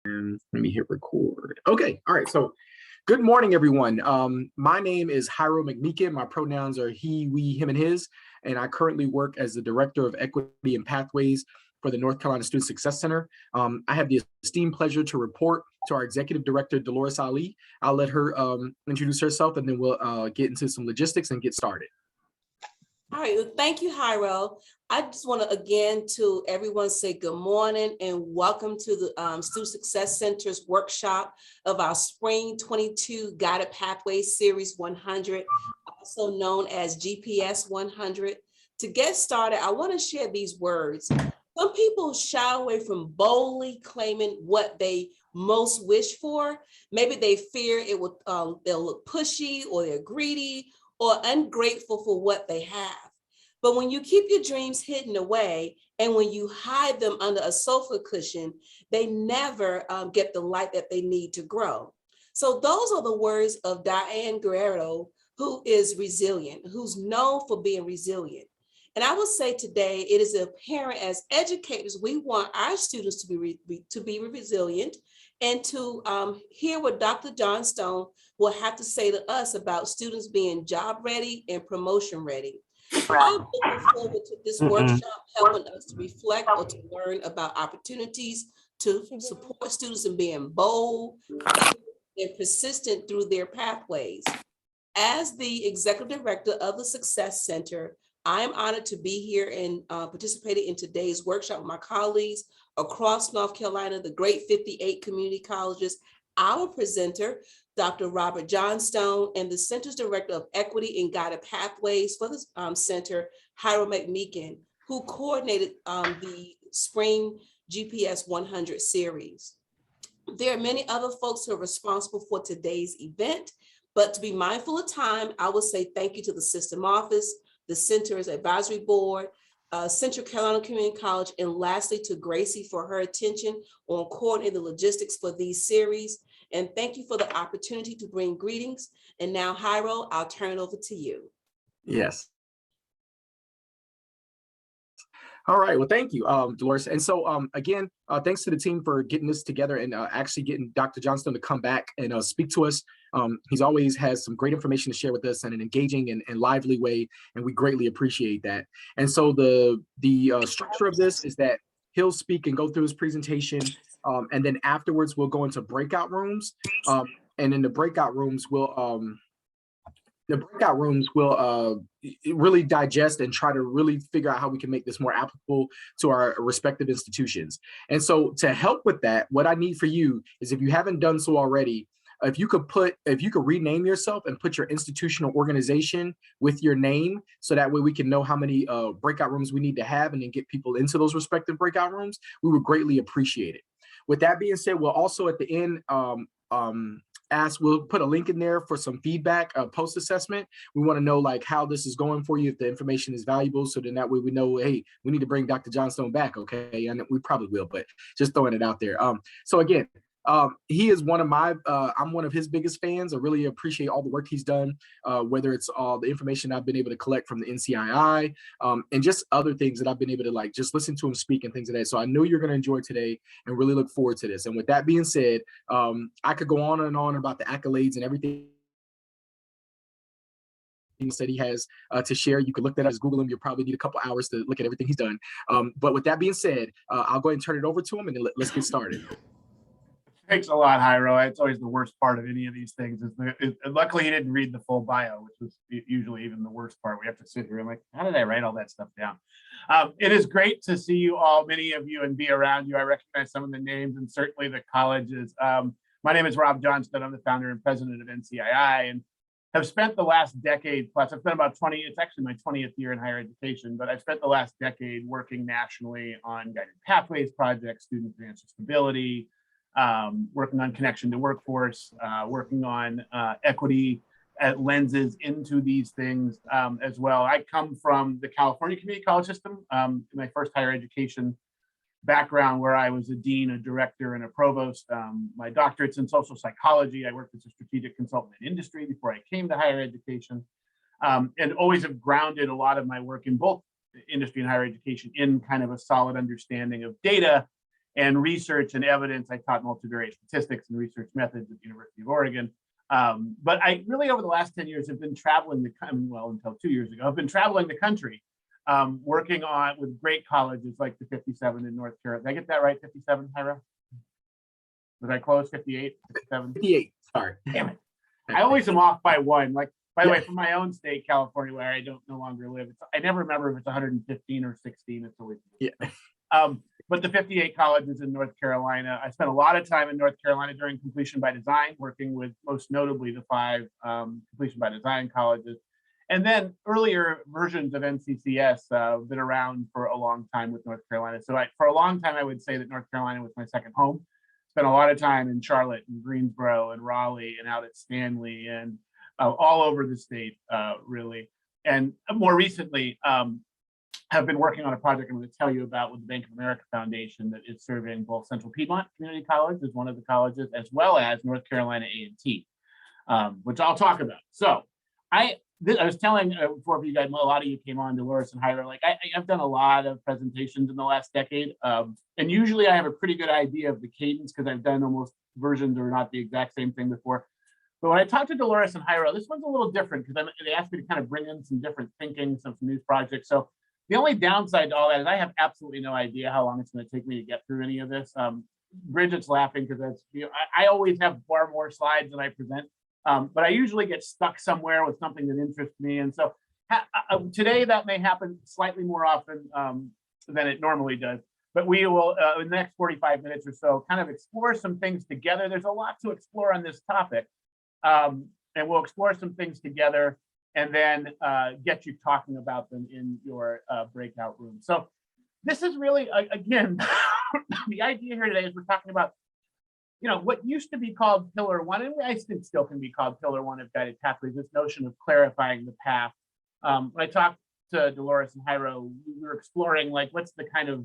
And let me hit record. Okay, all right. So good morning, everyone. My name is Jairo McMeekin. My pronouns are he, we, him, and his. And I currently work as the Director of Equity and Pathways for the North Carolina Student Success Center. I have the esteemed pleasure to report to our Executive Director, Dolores Ali. I'll let her introduce herself, and then we'll get into some logistics and get started. All right, well, thank you, Jairo. I just want to again to everyone say good morning and welcome to the Student Success Center's workshop of our Spring 22 Guided Pathways Series 100, also known as GPS 100. To get started, I want to share these words. Some people shy away from boldly claiming what they most wish for. Maybe they fear it will they'll look pushy, or they're greedy, or ungrateful for what they have. But when you keep your dreams hidden away and when you hide them under a sofa cushion, they never get the light that they need to grow. So those are the words of Diane Guerrero, who is resilient, who's known for being resilient. And I will say today, it is apparent as educators, we want our students to be resilient and to hear what Dr. Johnstone will have to say to us about students being job ready and promotion ready. I'm looking forward to this workshop helping us to reflect or to learn about opportunities to support students in being bold and persistent through their pathways. As the Executive Director of the Success Center, I am honored to be here and participating in today's workshop with my colleagues across North Carolina, the great 58 community colleges, our presenter, Dr. Robert Johnstone, and the Center's Director of Equity and Guided Pathways for the Center, Jairo McMeekin, who coordinated the Spring GPS 100 series. There are many other folks who are responsible for today's event, but to be mindful of time, I will say thank you to the System Office, the Center's Advisory Board, Central Carolina Community College, and lastly to Gracie for her attention on coordinating the logistics for these series. And thank you for the opportunity to bring greetings. And now, Jairo, I'll turn it over to you. Yes. All right, well, thank you, Dolores. And so again, thanks to the team for getting this together and actually getting Dr. Johnston to come back and speak to us. He's always has some great information to share with us in an engaging and lively way, and we greatly appreciate that. And so the structure of this is that he'll speak and go through his presentation, and then afterwards we'll go into breakout rooms, and in the breakout rooms we'll really digest and try to really figure out how we can make this more applicable to our respective institutions. And so to help with that, what I need for you is, if you haven't done so already, if you could rename yourself and put your institutional organization with your name, so that way we can know how many breakout rooms we need to have and then get people into those respective breakout rooms, we would greatly appreciate it. With that being said, we'll also at the end we'll put a link in there for some feedback post-assessment. We want to know like how this is going for you, if the information is valuable, so then that way we know, hey, we need to bring Dr. Johnstone back, okay? And we probably will, but just throwing it out there. So again, he is one of my, I'm one of his biggest fans. I really appreciate all the work he's done, whether it's all the information I've been able to collect from the NCII, and just other things that I've been able to like just listen to him speak and things like that. So I know you're going to enjoy today and really look forward to this. And with that being said, I could go on and on about the accolades and everything that he has to share. You could look that up, just Google him. You'll probably need a couple hours to look at everything he's done. But with that being said, I'll go ahead and turn it over to him, and then let's get started. Thanks a lot, Jairo. It's always the worst part of any of these things. Luckily, he didn't read the full bio, which was usually even the worst part. We have to sit here and like, how did I write all that stuff down? It is great to see you all, many of you, and be around you. I recognize some of the names and certainly the colleges. My name is Rob Johnston. I'm the founder and president of NCII, and have spent the last decade plus, I've spent about 20, it's actually my 20th year in higher education, but I've spent the last decade working nationally on guided pathways projects, student financial stability, working on connection to workforce, working on equity lenses into these things as well. I come from the California community college system, my first higher education background, where I was a dean, a director, and a provost. My doctorate's in social psychology. I worked as a strategic consultant in industry before I came to higher education, and always have grounded a lot of my work in both industry and higher education in kind of a solid understanding of data and research and evidence. I taught multivariate statistics and research methods at the University of Oregon. But I really, over the last 10 years, have been traveling well, until 2 years ago, I've been traveling the country, working with great colleges like the 57 in North Carolina. Did I get that right? 57, Hyra? Was I close? 58? 57? 58, sorry. Damn it. I always am off by one. Like, by the way, from my own state, California, where I don't no longer live, I never remember if it's 115 or 16. It's always but the 58 colleges in North Carolina. I spent a lot of time in North Carolina during completion by design, working with most notably the 5 completion by design colleges. And then earlier versions of NCCS been around for a long time with North Carolina. So for a long time, I would say that North Carolina was my second home. Spent a lot of time in Charlotte and Greensboro and Raleigh and out at Stanley and all over the state, really. And more recently, have been working on a project I'm going to tell you about with the Bank of America Foundation that is serving both Central Piedmont Community College as one of the colleges, as well as North Carolina A&T, which I'll talk about. So I was telling before you guys, a lot of you came on, Dolores and Hyra, like I've done a lot of presentations in the last decade. And usually I have a pretty good idea of the cadence because I've done almost versions or not the exact same thing before. But when I talked to Dolores and Hyra, this one's a little different because they asked me to kind of bring in some different thinking, some new projects. So the only downside to all that is I have absolutely no idea how long it's going to take me to get through any of this. Bridget's laughing because that's, I always have far more slides than I present, but I usually get stuck somewhere with something that interests me. And so today that may happen slightly more often than it normally does. But we will, in the next 45 minutes or so, kind of explore some things together. There's a lot to explore on this topic. And we'll explore some things together and then get you talking about them in your breakout room. So this is really, again, the idea here today is we're talking about, what used to be called Pillar 1, and I think still can be called Pillar 1 of guided pathways, this notion of clarifying the path. When I talked to Dolores and Hyra, we were exploring like, what's the kind of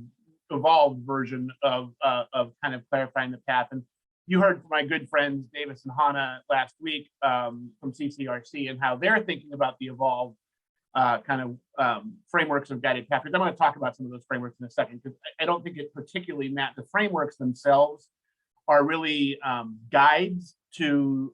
evolved version of kind of clarifying the path. And you heard from my good friends, Davis and Hannah last week from CCRC and how they're thinking about the evolved kind of frameworks of guided pathways. I'm going to talk about some of those frameworks in a second because I don't think it particularly the frameworks themselves are really guides to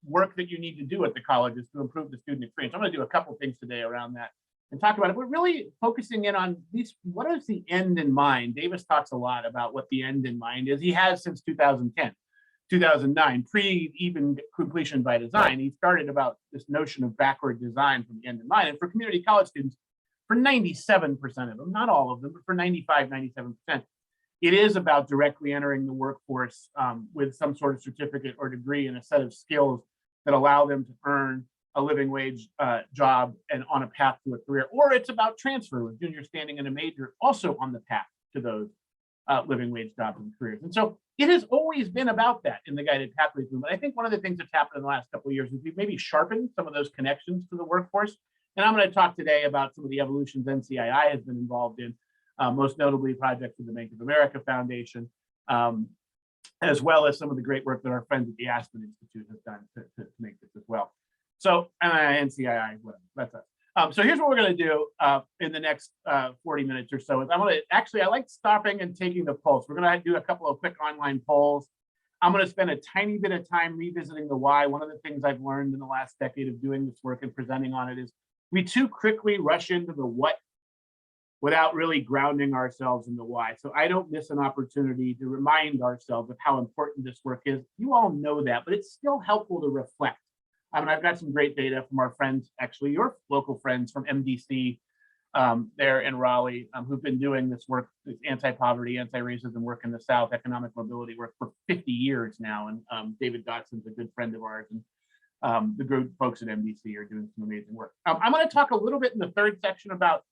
work that you need to do at the colleges to improve the student experience. I'm going to do a couple of things today around that and talk about it. We're really focusing in on these, what is the end in mind? Davis talks a lot about what the end in mind is. He has since 2010, 2009, even completion by design. He started about this notion of backward design from the end in mind. And for community college students, for 97% of them, not all of them, but for 95, 97%, it is about directly entering the workforce with some sort of certificate or degree and a set of skills that allow them to earn a living wage job and on a path to a career, or it's about transfer with junior standing in a major also on the path to those living wage jobs and careers. And so it has always been about that in the guided pathways movement. I think one of the things that's happened in the last couple of years is we've maybe sharpened some of those connections to the workforce. And I'm going to talk today about some of the evolutions NCII has been involved in, most notably projects with the Bank of America Foundation, as well as some of the great work that our friends at the Aspen Institute have done to make this as well. So NCII, whatever, that's us. So here's what we're going to do in the next 40 minutes or so. I'm going to I like stopping and taking the pulse. We're going to do a couple of quick online polls. I'm going to spend a tiny bit of time revisiting the why. One of the things I've learned in the last decade of doing this work and presenting on it is we too quickly rush into the what without really grounding ourselves in the why. So I don't miss an opportunity to remind ourselves of how important this work is. You all know that, but it's still helpful to reflect. I mean, I've got some great data from our friends, actually, your local friends from MDC there in Raleigh, who've been doing this work, this anti-poverty, anti-racism work in the South, economic mobility work for 50 years now. And David Dotson's a good friend of ours. And the group folks at MDC are doing some amazing work. I'm going to talk a little bit in the third section about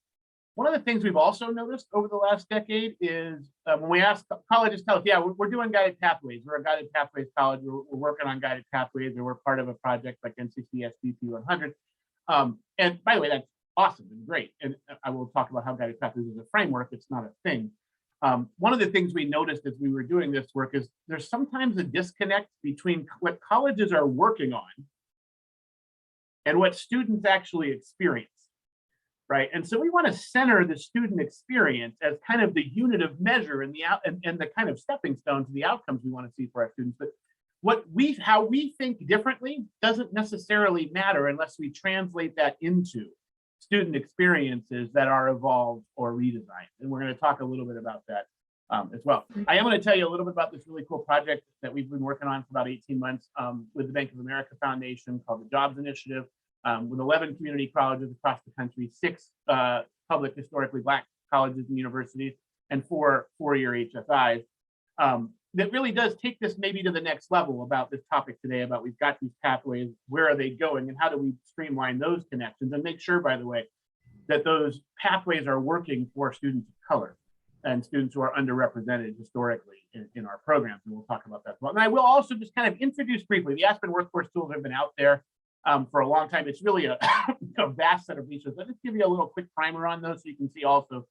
one of the things we've also noticed over the last decade is when we ask colleges, tell us, yeah, we're doing guided pathways. We're a guided pathways college. We're working on guided pathways, or we're part of a project like NCCS BP 100. And by the way, that's awesome and great. And I will talk about how guided pathways is a framework. It's not a thing. One of the things we noticed as we were doing this work is there's sometimes a disconnect between what colleges are working on and what students actually experience. right? And so we want to center the student experience as kind of the unit of measure and the kind of stepping stone to the outcomes we want to see for our students. But how we think differently doesn't necessarily matter unless we translate that into student experiences that are evolved or redesigned. And we're going to talk a little bit about that as well. I am going to tell you a little bit about this really cool project that we've been working on for about 18 months with the Bank of America Foundation called the Jobs Initiative, with 11 community colleges across the country, 6 public historically Black colleges and universities, and 4 four-year HSIs. That really does take this maybe to the next level about this topic today, about we've got these pathways, where are they going, and how do we streamline those connections and make sure, by the way, that those pathways are working for students of color and students who are underrepresented historically in our programs. And we'll talk about that as well. And I will also just kind of introduce briefly, the Aspen Workforce tools have been out there for a long time. It's really a vast set of resources. I'll just give you a little quick primer on those so you can see also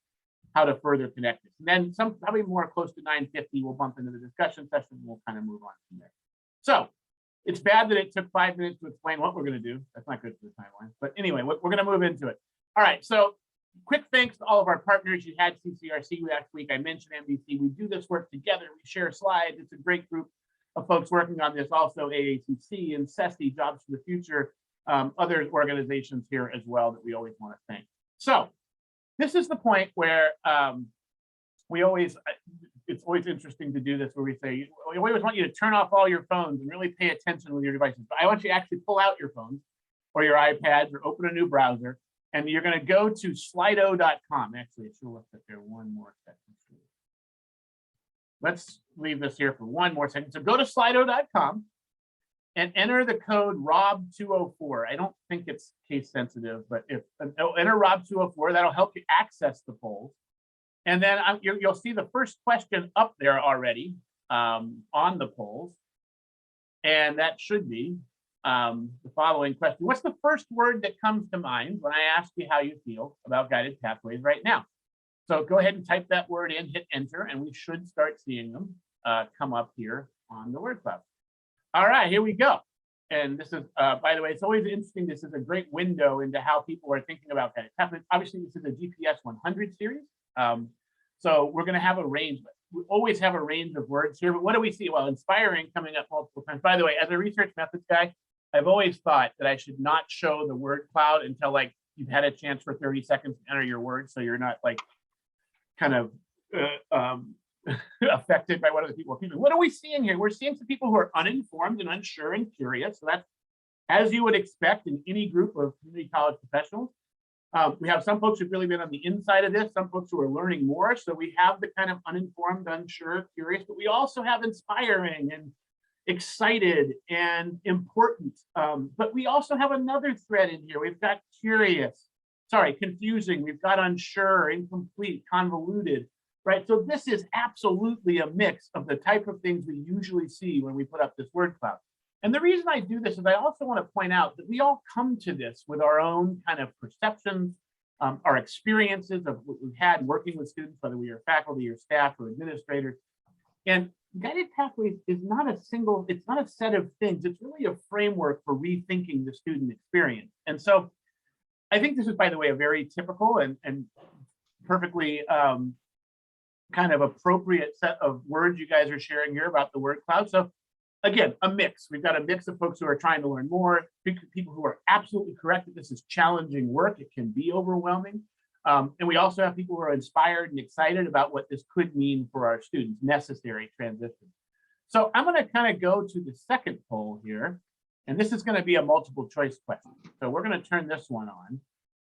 how to further connect this. And then probably more close to 9:50, we'll bump into the discussion session and we'll kind of move on from there. So it's bad that it took 5 minutes to explain what we're going to do. That's not good for the timeline. But anyway, we're going to move into it. All right, so quick thanks to all of our partners. You had CCRC last week. I mentioned MDC. We do this work together. We share slides. It's a great group of folks working on this. Also AACC and CESI, Jobs for the Future, other organizations here as well that we always want to thank. So this is the point where it's always interesting to do this, where we say, we always want you to turn off all your phones and really pay attention with your devices. But I want you to actually pull out your phones or your iPads or open a new browser, and you're going to go to slido.com. Actually, it should have left it there one more second. Let's leave this here for one more second. So go to slido.com and enter the code ROB204. I don't think it's case sensitive, but if enter ROB204, that'll help you access the polls. And then you'll see the first question up there already on the polls. And that should be the following question. What's the first word that comes to mind when I ask you how you feel about guided pathways right now? So go ahead and type that word in, hit enter, and we should start seeing them come up here on the word cloud. All right, here we go. And this is, by the way, it's always interesting. This is a great window into how people are thinking about guided pathways. Obviously, this is a GPS 100 series. So we're going to have a range. We always have a range of words here, but what do we see? Well, inspiring coming up multiple times. By the way, as a research methods guy, I've always thought that I should not show the word cloud until like you've had a chance for 30 seconds to enter your words, so you're not like kind of affected by what other people are feeling. What are we seeing here? We're seeing some people who are uninformed and unsure and curious. So that's as you would expect in any group of community college professionals. We have some folks who've really been on the inside of this, some folks who are learning more. So we have the kind of uninformed, unsure, curious, but we also have inspiring and excited and important. But we also have another thread in here. We've got curious, confusing. We've got unsure, incomplete, convoluted, right? So this is absolutely a mix of the type of things we usually see when we put up this word cloud. And the reason I do this is I also want to point out that we all come to this with our own kind of perceptions, our experiences of what we've had working with students, whether we are faculty or staff or administrators. And guided pathways is not it's not a set of things. It's really a framework for rethinking the student experience. And so I think this is, by the way, a very typical and perfectly kind of appropriate set of words you guys are sharing here about the word cloud. So again, a mix. We've got a mix of folks who are trying to learn more, people who are absolutely correct that this is challenging work. It can be overwhelming. And we also have people who are inspired and excited about what this could mean for our students, necessary transition. So I'm going to kind of go to the second poll here, and this is going to be a multiple choice question. So we're going to turn this one on.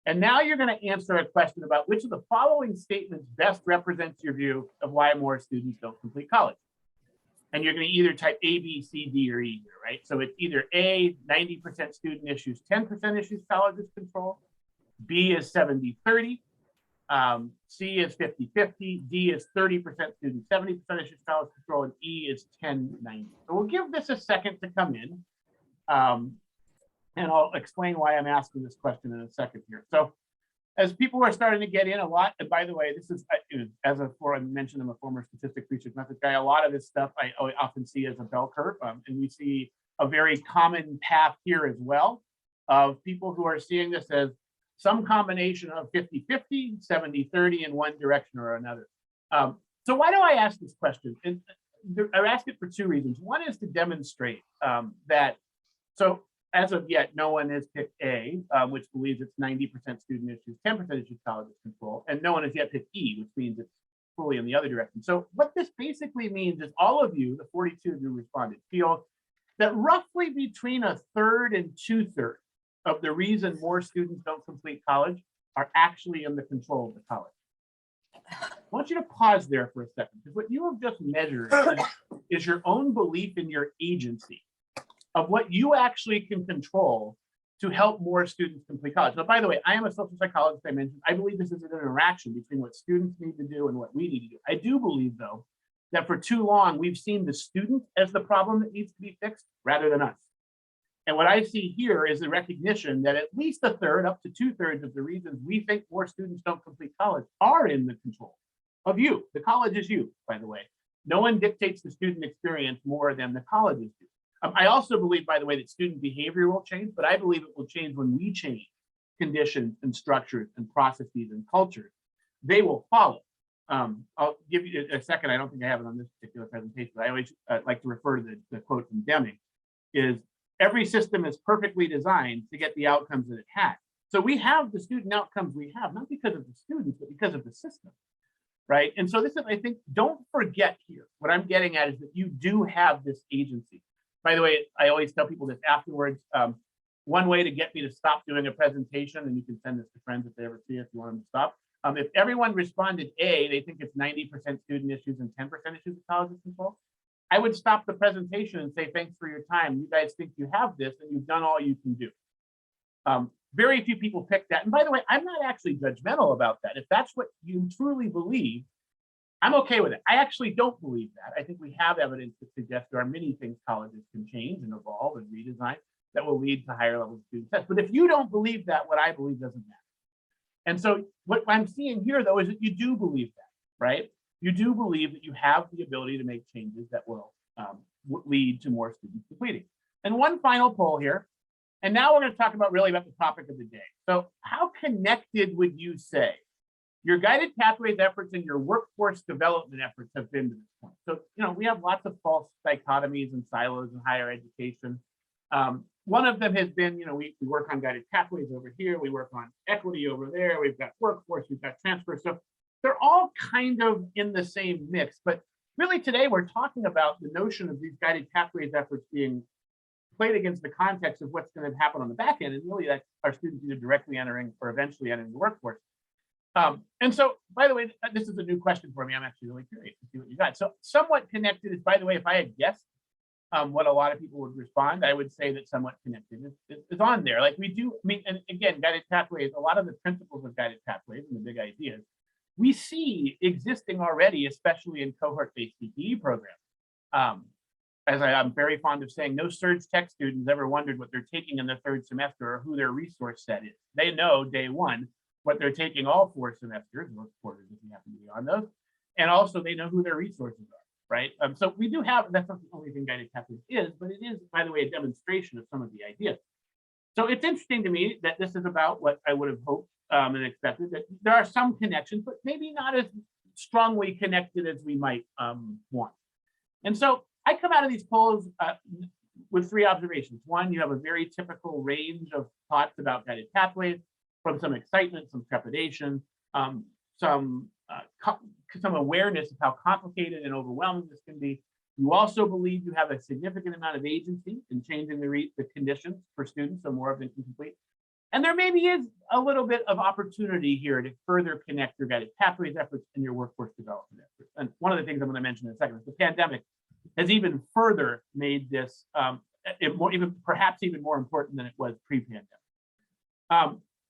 And now you're going to answer a question about which of the following statements best represents your view of why more students don't complete college. And you're going to either type A, B, C, D, or E here, right? So it's either A, 90% student issues, 10% issues colleges control. B is 70-30. C is 50-50. D is 30% students, 70% issues college control. And E is 10-90. So we'll give this a second to come in. And I'll explain why I'm asking this question in a second here. So as people are starting to get in a lot, and by the way, this is, as I mentioned, I'm a former statistics research methods guy. A lot of this stuff I often see as a bell curve, and we see a very common path here as well of people who are seeing this as some combination of 50-50, 70-30 in one direction or another. So why do I ask this question? And I ask it for two reasons. One is to demonstrate that, so as of yet, no one has picked A, which believes it's 90% student issues, 10% issues colleges control, and no one has yet picked E, which means it's fully in the other direction. So what this basically means is all of you, the 42 of you responded, feel that roughly between 1/3 and 2/3 of the reason more students don't complete college are actually in the control of the college. I want you to pause there for a second, because what you have just measured is your own belief in your agency of what you actually can control to help more students complete college. Now, by the way, I am a social psychologist, I mentioned. I believe this is an interaction between what students need to do and what we need to do. I do believe, though, that for too long, we've seen the student as the problem that needs to be fixed rather than us. And what I see here is the recognition that at least 1/3 up to 2/3 of the reasons we think more students don't complete college are in the control of you. The college is you, by the way. No one dictates the student experience more than the colleges do. I also believe, by the way, that student behavior will change, but I believe it will change when we change conditions and structures and processes and cultures. They will follow. I'll give you a second. I don't think I have it on this particular presentation, but I always like to refer to the quote from Deming, is every system is perfectly designed to get the outcomes that it has. So we have the student outcomes we have, not because of the students, but because of the system, right? And so this is, I think, don't forget here, what I'm getting at is that you do have this agency. By the way, I always tell people this afterwards. One way to get me to stop doing a presentation, and you can send this to friends if they ever see it, if you want them to stop. If everyone responded A, they think it's 90% student issues and 10% issues of colleges control. I would stop the presentation and say, thanks for your time. You guys think you have this and you've done all you can do. Very few people pick that. And by the way, I'm not actually judgmental about that. If that's what you truly believe, I'm okay with it. I actually don't believe that. I think we have evidence to suggest there are many things colleges can change and evolve and redesign that will lead to higher levels of student success. But if you don't believe that, what I believe doesn't matter. And so what I'm seeing here, though, is that you do believe that, right? You do believe that you have the ability to make changes that will lead to more students completing. And one final poll here. And now we're going to talk about really about the topic of the day. So how connected would you say your guided pathways efforts and your workforce development efforts have been to this point? So, we have lots of false dichotomies and silos in higher education. One of them has been, we work on guided pathways over here. We work on equity over there. We've got workforce, we've got transfer. So they're all kind of in the same mix. But really today we're talking about the notion of these guided pathways efforts being played against the context of what's going to happen on the back end. And really that's our students either directly entering or eventually entering the workforce. And so, by the way, this is a new question for me. I'm actually really curious to see what you got. So somewhat connected is, by the way, if I had guessed what a lot of people would respond, I would say that somewhat connected is on there. Like we do, and again, guided pathways, a lot of the principles of guided pathways and the big ideas, we see existing already, especially in cohort-based CPE programs. As I'm very fond of saying, no surge tech students ever wondered what they're taking in their third semester or who their resource set is. They know day one what they're taking all 4 semesters, or quarters if you happen to be on those, and also they know who their resources are, right? So we do have, that's not the only thing guided pathways is, but it is, by the way, a demonstration of some of the ideas. So it's interesting to me that this is about what I would have hoped and expected, that there are some connections, but maybe not as strongly connected as we might want. And so I come out of these polls with 3 observations. One, you have a very typical range of thoughts about guided pathways, from some excitement, some trepidation, some awareness of how complicated and overwhelming this can be. You also believe you have a significant amount of agency in changing the conditions for students, so more of them can complete. And there maybe is a little bit of opportunity here to further connect your guided pathways efforts and your workforce development efforts. And one of the things I'm going to mention in a second is the pandemic has even further made this perhaps even more important than it was pre-pandemic.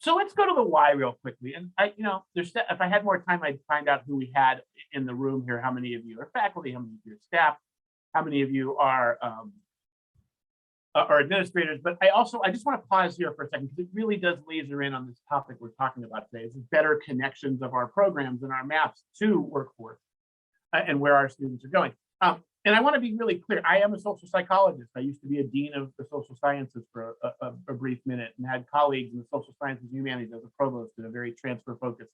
So let's go to the why real quickly. And if I had more time, I'd find out who we had in the room here. How many of you are faculty? How many of you are staff? How many of you are administrators? But I just want to pause here for a second because it really does laser in on this topic we're talking about today. It's better connections of our programs and our maps to workforce and where our students are going. And I want to be really clear. I am a social psychologist. I used to be a dean of the social sciences for a brief minute and had colleagues in the social sciences and humanities as a provost at a very transfer-focused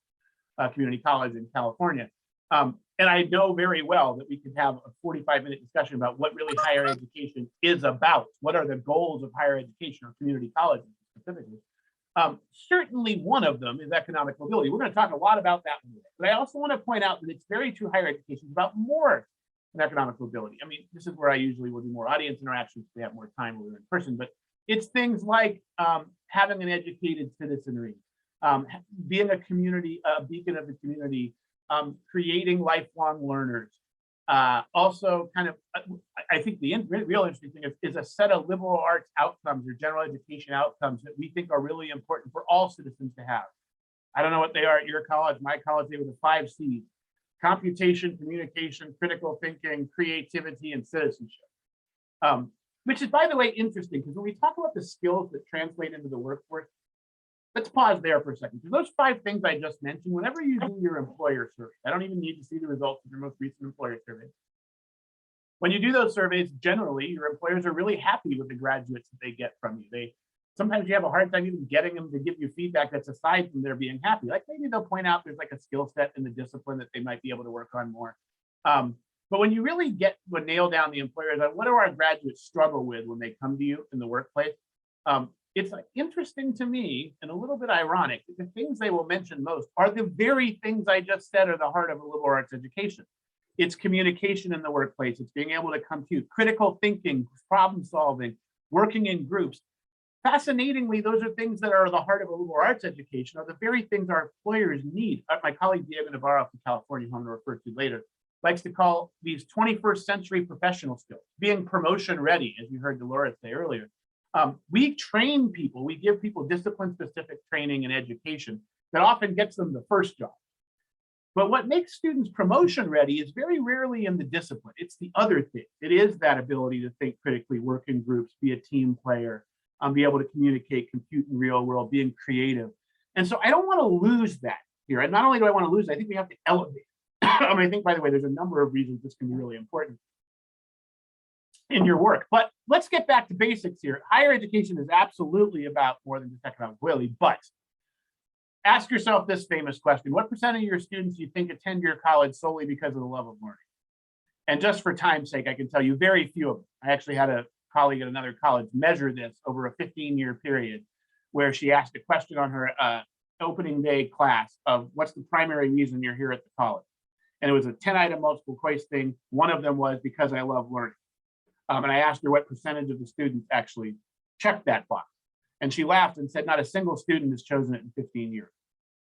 community college in California. And I know very well that we could have a 45-minute discussion about what really higher education is about. What are the goals of higher education or community colleges specifically? Certainly one of them is economic mobility. We're going to talk a lot about that today. But I also want to point out that it's very true higher education is about more than economic mobility. I mean, this is where I usually will do more audience interactions. We have more time when we're in person, but it's things like having an educated citizenry, being a community, a beacon of the community, creating lifelong learners. Also kind of, I think the real interesting thing is a set of liberal arts outcomes or general education outcomes that we think are really important for all citizens to have. I don't know what they are at your college. My college, they were the 5 C's: computation, communication, critical thinking, creativity, and citizenship. Which is, by the way, interesting, because when we talk about the skills that translate into the workforce, let's pause there for a second. Because those 5 things I just mentioned, whenever you do your employer survey, I don't even need to see the results of your most recent employer survey. When you do those surveys, generally, your employers are really happy with the graduates that they get from you. Sometimes you have a hard time even getting them to give you feedback that's aside from their being happy. Like maybe they'll point out there's like a skill set in the discipline that they might be able to work on more. But when you really nail down the employers on what do our graduates struggle with when they come to you in the workplace, it's like interesting to me and a little bit ironic that the things they will mention most are the very things I just said are the heart of a liberal arts education. It's communication in the workplace. It's being able to compute, critical thinking, problem solving, working in groups. Fascinatingly, those are things that are the heart of a liberal arts education, are the very things our employers need. My colleague Diego Navarro from California, who I'm going to refer to later, likes to call these 21st century professional skills, being promotion ready, as you heard Dolores say earlier. We train people, we give people discipline-specific training and education that often gets them the first job. But what makes students promotion ready is very rarely in the discipline. It's the other thing. It is that ability to think critically, work in groups, be a team player, be able to communicate, compute in real world, being creative. And so I don't want to lose that here. And not only do I want to lose it, I think we have to elevate. I think, by the way, there's a number of reasons this can be really important in your work. But let's get back to basics here. Higher education is absolutely about more than just economic mobility, but ask yourself this famous question: what % of your students do you think attend your college solely because of the love of learning? And just for time's sake, I can tell you very few of them. I actually had a colleague at another college measure this over a 15-year period, where she asked a question on her opening day class of what's the primary reason you're here at the college? And it was a 10-item multiple choice thing. One of them was because I love learning. And I asked her what percentage of the students actually checked that box. And she laughed and said, not a single student has chosen it in 15 years,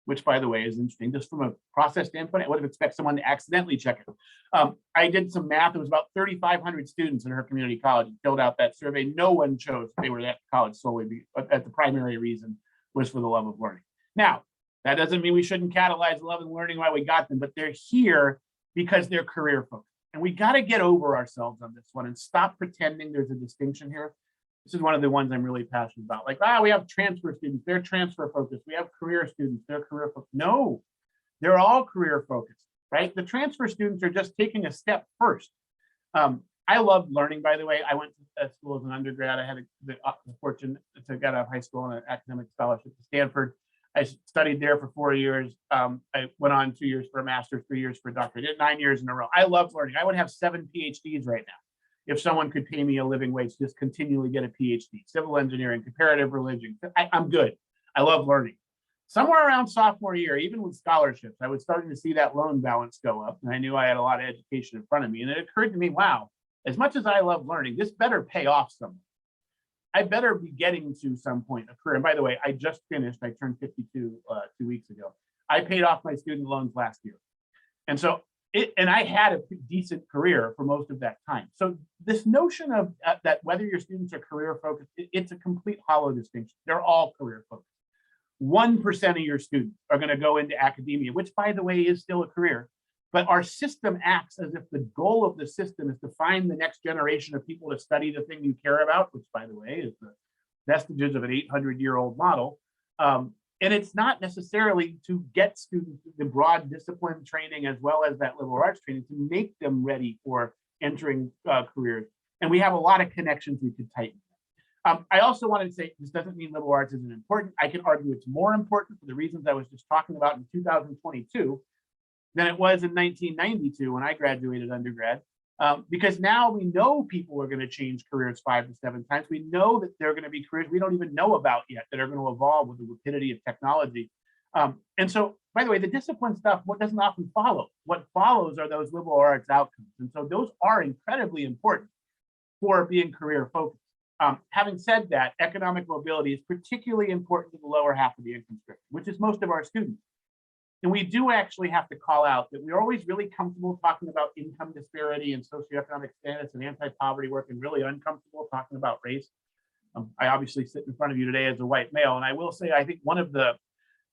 which, by the way, is interesting. Just from a process standpoint, I would have expected someone to accidentally check it. I did some math. It was about 3,500 students in her community college who filled out that survey. No one chose they were at college solely, but the primary reason was for the love of learning. Now, that doesn't mean we shouldn't catalyze love and learning while we got them, but they're here because they're career focused. And we got to get over ourselves on this one and stop pretending there's a distinction here. This is one of the ones I'm really passionate about. Like, we have transfer students, they're transfer focused. We have career students, they're career focused. No, they're all career focused, right? The transfer students are just taking a step first. I love learning, by the way. I went to school as an undergrad. I had the fortune to get out of high school on an academic scholarship to Stanford. I studied there for 4 years. I went on 2 years for a master's, 3 years for a doctorate. I did 9 years in a row. I love learning. I would have 7 PhDs right now if someone could pay me a living wage, just continually get a PhD, civil engineering, comparative religion. I'm good. I love learning. Somewhere around sophomore year, even with scholarships, I was starting to see that loan balance go up, and I knew I had a lot of education in front of me. And it occurred to me, wow, as much as I love learning, this better pay off somewhere. I better be getting to some point a career. And by the way, I just finished, I turned 52 2 weeks ago. I paid off my student loans last year. And so, and I had a decent career for most of that time. So this notion of that whether your students are career focused, it's a complete hollow distinction. They're all career focused. 1% of your students are going to go into academia, which, by the way, is still a career. But our system acts as if the goal of the system is to find the next generation of people to study the thing you care about, which, by the way, is the vestiges of an 800-year-old model. And it's not necessarily to get students the broad discipline training as well as that liberal arts training to make them ready for entering careers. And we have a lot of connections we could tighten. I also wanted to say, this doesn't mean liberal arts isn't important. I can argue it's more important for the reasons I was just talking about in 2022 than it was in 1992 when I graduated undergrad. Because now we know people are going to change careers 5 to 7 times. We know that there are going to be careers we don't even know about yet that are going to evolve with the rapidity of technology. And so, by the way, the discipline stuff, what doesn't often follow? What follows are those liberal arts outcomes. And so those are incredibly important for being career focused. Having said that, economic mobility is particularly important to the lower half of the income spectrum, which is most of our students. And we do actually have to call out that we're always really comfortable talking about income disparity and socioeconomic status and anti-poverty work, and really uncomfortable talking about race. I obviously sit in front of you today as a white male, and I will say, I think one of the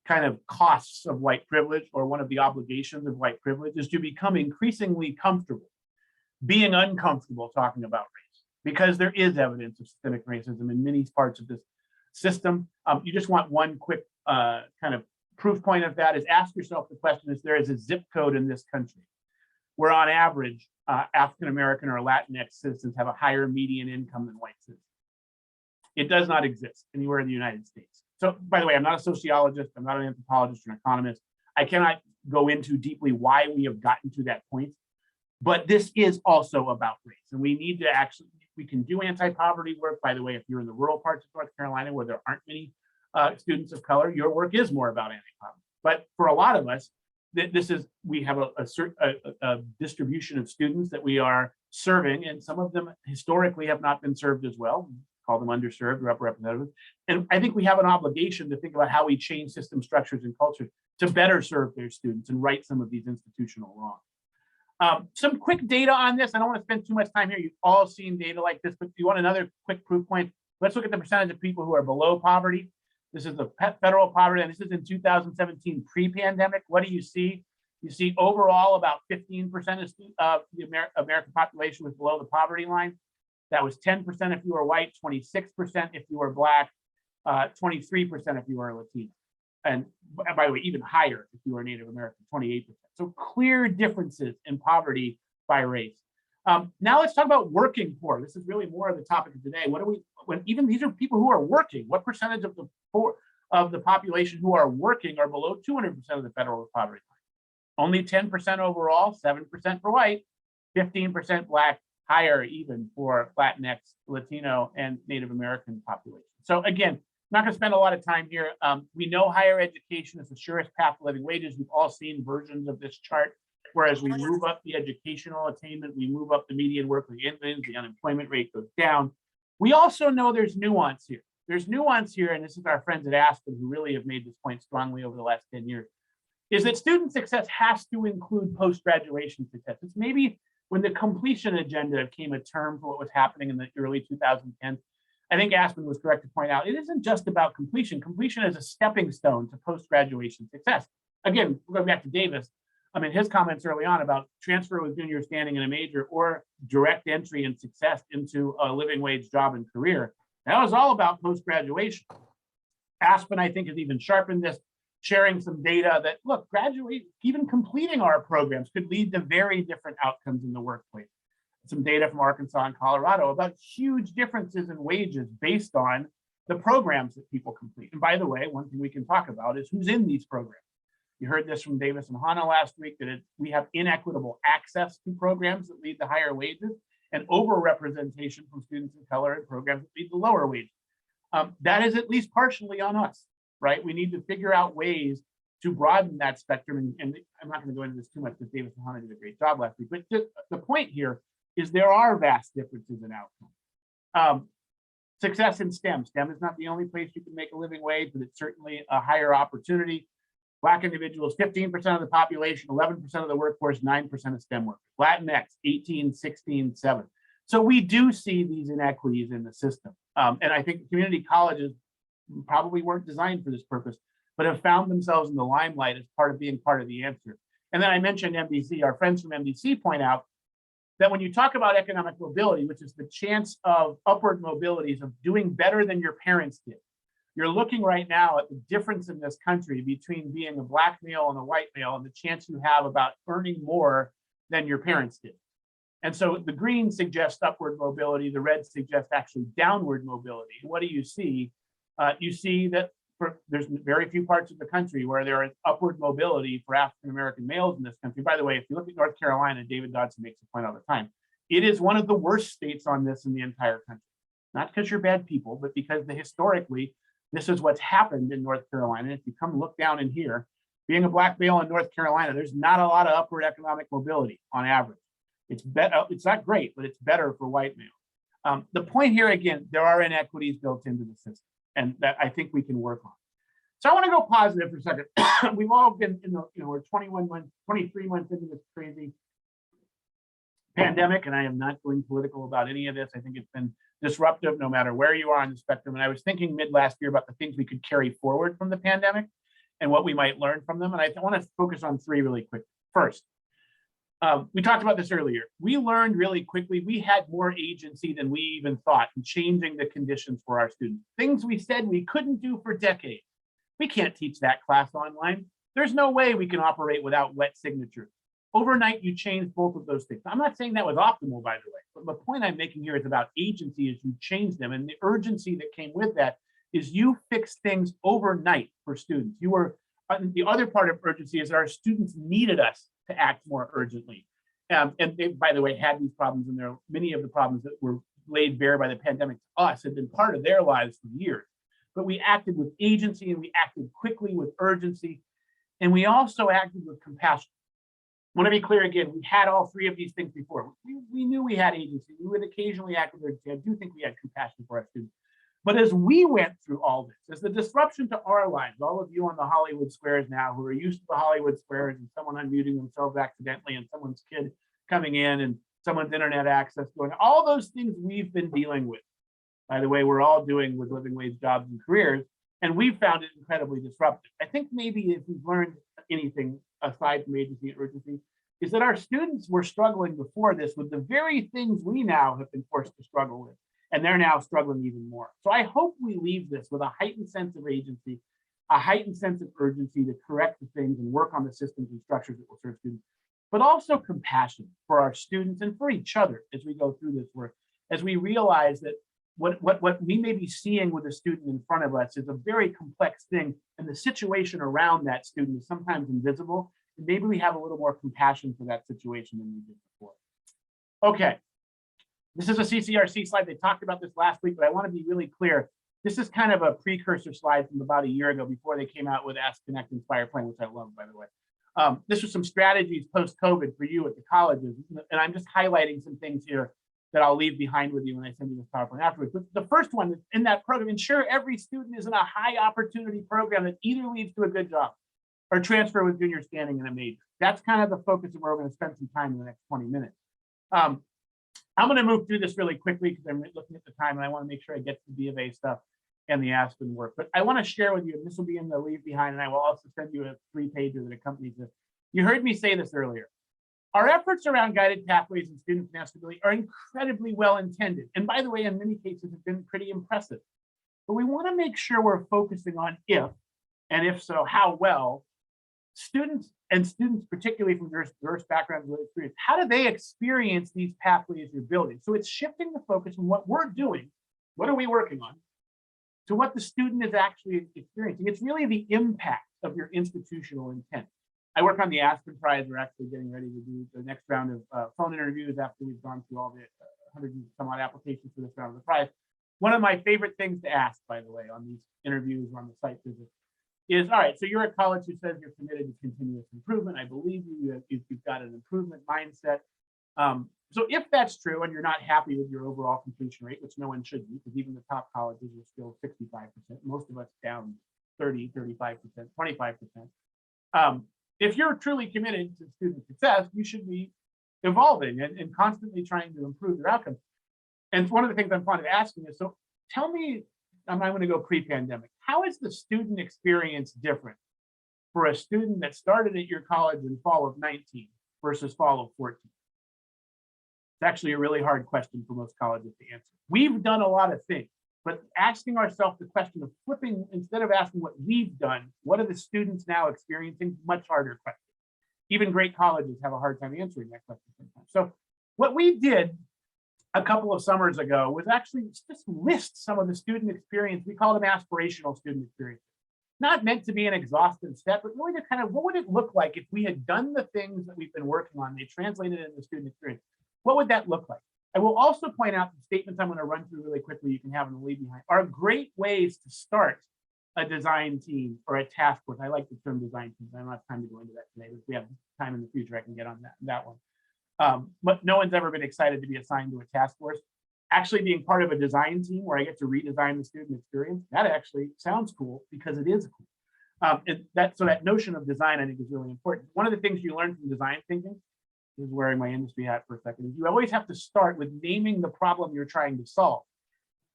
kind of costs of white privilege, or one of the obligations of white privilege, is to become increasingly comfortable being uncomfortable talking about race, because there is evidence of systemic racism in many parts of this system. You just want one quick kind of proof point of that is ask yourself the question, is there is a zip code in this country where on average, African-American or Latinx citizens have a higher median income than white citizens? It does not exist anywhere in the United States. So by the way, I'm not a sociologist, I'm not an anthropologist or an economist. I cannot go into deeply why we have gotten to that point, but this is also about race. And we need to actually, we can do anti-poverty work. By the way, if you're in the rural parts of North Carolina where there aren't many students of color, your work is more about anti-poverty. But for a lot of us, we have a distribution of students that we are serving, and some of them historically have not been served as well. Call them underserved or underrepresented. And I think we have an obligation to think about how we change system structures and cultures to better serve their students and right some of these institutional wrongs. Some quick data on this. I don't want to spend too much time here. You've all seen data like this, but if you want another quick proof point, let's look at the percentage of people who are below poverty. This is the federal poverty, and this is in 2017 pre-pandemic. What do you see? You see overall about 15% of the American population was below the poverty line. That was 10% if you were white, 26% if you were Black, 23% if you were Latino. And by the way, even higher if you were Native American, 28%. So clear differences in poverty by race. Now let's talk about working poor. This is really more of the topic of today. Even these are people who are working, what percentage of the poor of the population who are working are below 200% of the federal poverty line? Only 10% overall, 7% for white, 15% Black, higher even for Latinx, Latino, and Native American population. So again, I'm not going to spend a lot of time here. We know higher education is the surest path to living wages. We've all seen versions of this chart. Whereas we move up the educational attainment, we move up the median working income, the unemployment rate goes down. We also know there's nuance here. There's nuance here, and this is our friends at Aspen who really have made this point strongly over the last 10 years, is that student success has to include post-graduation success. It's maybe when the completion agenda became a term for what was happening in the early 2010s. I think Aspen was correct to point out, it isn't just about completion. Completion is a stepping stone to post-graduation success. Again, we're going back to Davis. I mean, his comments early on about transfer with junior standing in a major or direct entry and success into a living wage job and career, that was all about post-graduation. Aspen, I think, has even sharpened this, sharing some data that, look, even completing our programs could lead to very different outcomes in the workplace. Some data from Arkansas and Colorado about huge differences in wages based on the programs that people complete. And by the way, one thing we can talk about is who's in these programs. You heard this from Davis and Hannah last week, that we have inequitable access to programs that lead to higher wages and overrepresentation from students of color in programs that lead to lower wages. That is at least partially on us, right? We need to figure out ways to broaden that spectrum. And I'm not going to go into this too much because Davis and Hannah did a great job last week. But the point here is there are vast differences in outcomes. Success in STEM. STEM is not the only place you can make a living wage, but it's certainly a higher opportunity. Black individuals, 15% of the population, 11% of the workforce, 9% of STEM workers. Latinx, 18, 16, 7. So we do see these inequities in the system. And I think community colleges probably weren't designed for this purpose, but have found themselves in the limelight as part of being part of the answer. And then I mentioned MDC. Our friends from MDC point out that when you talk about economic mobility, which is the chance of upward mobilities of doing better than your parents did, you're looking right now at the difference in this country between being a Black male and a white male and the chance you have about earning more than your parents did. And so the green suggests upward mobility, the red suggests actually downward mobility. What do you see? You see that there's very few parts of the country where there is upward mobility for African-American males in this country. By the way, if you look at North Carolina, David Dodson makes a point all the time. It is one of the worst states on this in the entire country. Not because you're bad people, but because historically, this is what's happened in North Carolina. If you come look down in here, being a Black male in North Carolina, there's not a lot of upward economic mobility on average. It's better, it's not great, but it's better for white males. The point here, again, there are inequities built into the system, and that I think we can work on. So I want to go positive for a second. We've all been in the, we're 21 months, 23 months into this crazy pandemic, and I am not going political about any of this. I think it's been disruptive no matter where you are on the spectrum. And I was thinking mid last year about the things we could carry forward from the pandemic and what we might learn from them. And I want to focus on three really quick. First, we talked about this earlier. We learned really quickly we had more agency than we even thought in changing the conditions for our students. Things we said we couldn't do for decades. We can't teach that class online. There's no way we can operate without wet signatures. Overnight, you change both of those things. I'm not saying that was optimal, by the way, but the point I'm making here is about agency as you change them. And the urgency that came with that is you fix things overnight for students. You were, the other part of urgency is that our students needed us to act more urgently. And they, by the way, had these problems, and there, many of the problems that were laid bare by the pandemic to us had been part of their lives for years. But we acted with agency, and we acted quickly with urgency, and we also acted with compassion. I want to be clear again, we had all three of these things before. We knew we had agency. We would occasionally act with urgency. I do think we had compassion for our students. But as we went through all this, as the disruption to our lives, all of you on the Hollywood squares now who are used to the Hollywood squares and someone unmuting themselves accidentally and someone's kid coming in and someone's internet access going, all those things we've been dealing with. By the way, we're all doing with living wage jobs and careers, and we've found it incredibly disruptive. I think maybe if we've learned anything aside from agency and urgency, is that our students were struggling before this with the very things we now have been forced to struggle with, and they're now struggling even more. So I hope we leave this with a heightened sense of agency, a heightened sense of urgency to correct the things and work on the systems and structures that will serve students, but also compassion for our students and for each other as we go through this work, as we realize that what we may be seeing with a student in front of us is a very complex thing, and the situation around that student is sometimes invisible. And maybe we have a little more compassion for that situation than we did before. Okay, this is a CCRC slide. They talked about this last week, but I want to be really clear. This is kind of a precursor slide from about a year ago before they came out with Ask, Connect, Inspire Plan, which I love, by the way. This was some strategies post-COVID for you at the colleges, and I'm just highlighting some things here that I'll leave behind with you when I send you this PowerPoint afterwards. But the first one in that program, ensure every student is in a high opportunity program that either leads to a good job or transfer with junior standing in a major. That's kind of the focus of where we're going to spend some time in the next 20 minutes. I'm going to move through this really quickly because I'm looking at the time and I want to make sure I get to the B of A stuff and the Aspen work. But I want to share with you, and this will be in the leave behind, and I will also send you a 3-pager that accompanies this. You heard me say this earlier. Our efforts around guided pathways and student financial stability are incredibly well intended. And by the way, in many cases have been pretty impressive. But we want to make sure we're focusing on if, and if so, how well, students, particularly from diverse backgrounds and experience, how do they experience these pathways you're building? So it's shifting the focus from what we're doing, what are we working on, to what the student is actually experiencing. It's really the impact of your institutional intent. I work on the Aspen Prize. We're actually getting ready to do the next round of phone interviews after we've gone through all the 100 and some odd applications for this round of the prize. One of my favorite things to ask, by the way, on these interviews or on the site visits is, all right, so you're a college who says you're committed to continuous improvement. I believe you've got an improvement mindset. So if that's true and you're not happy with your overall completion rate, which no one should be, because even the top colleges are still 65%, most of us down 30, 35%, 25%. If you're truly committed to student success, you should be evolving and constantly trying to improve your outcomes. And one of the things I'm fond of asking is, so tell me, I'm going to go pre-pandemic, how is the student experience different for a student that started at your college in fall of 19 versus fall of 14? It's actually a really hard question for most colleges to answer. We've done a lot of things, but asking ourselves the question of flipping, instead of asking what we've done, what are the students now experiencing? Much harder question. Even great colleges have a hard time answering that question sometimes. So What we did a couple of summers ago was actually just list some of the student experience. We call them aspirational student experiences. Not meant to be an exhaustive step, but really to kind of, what would it look like if we had done the things that we've been working on, they translated into student experience? What would that look like? I will also point out the statements I'm going to run through really quickly, you can have them leave behind, are great ways to start a design team or a task force. I like the term design team. I don't have time to go into that today, but if we have time in the future, I can get on that one. But no one's ever been excited to be assigned to a task force. Actually being part of a design team where I get to redesign the student experience, that actually sounds cool because it is cool. So that notion of design, I think, is really important. One of the things you learn from design thinking, is wearing my industry hat for a second, is you always have to start with naming the problem you're trying to solve.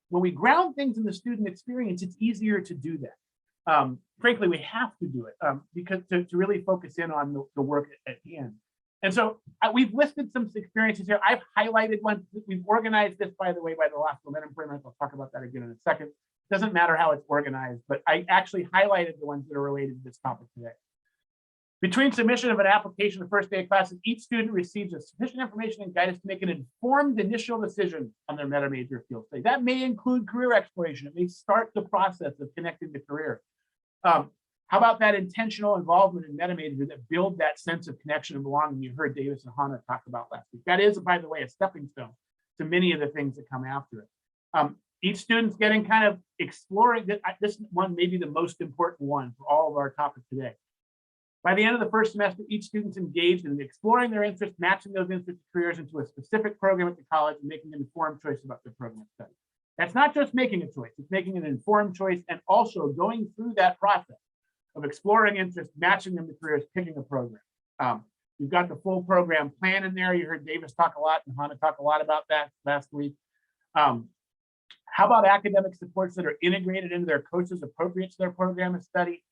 When we ground things in the student experience, it's easier to do that. Frankly, we have to do it because to really focus in on the work at hand. And so we've listed some experiences here. I've highlighted one. We've organized this, by the way, by the last momentum framework. I'll talk about that again in a second. Doesn't matter how it's organized, but I actually highlighted the ones that are related to this topic today. Between submission of an application the first day of classes, each student receives sufficient information and guidance to make an informed initial decision on their meta major field study. That may include career exploration. It may start the process of connecting to career. How about that intentional involvement in meta major that build that sense of connection and belonging you heard Davis and Hannah talk about last week? That is, by the way, a stepping stone to many of the things that come after it. Each student's getting kind of exploring. This one may be the most important one for all of our topics today. By the end of the first semester, each student's engaged in exploring their interests, matching those interests and careers into a specific program at the college and making an informed choice about their program of study. That's not just making a choice, it's making an informed choice and also going through that process of exploring interests, matching them to careers, picking a program. You've got the full program plan in there. You heard Davis talk a lot and Hannah talk a lot about that last week. How about academic supports that are integrated into their courses appropriate to their program of study?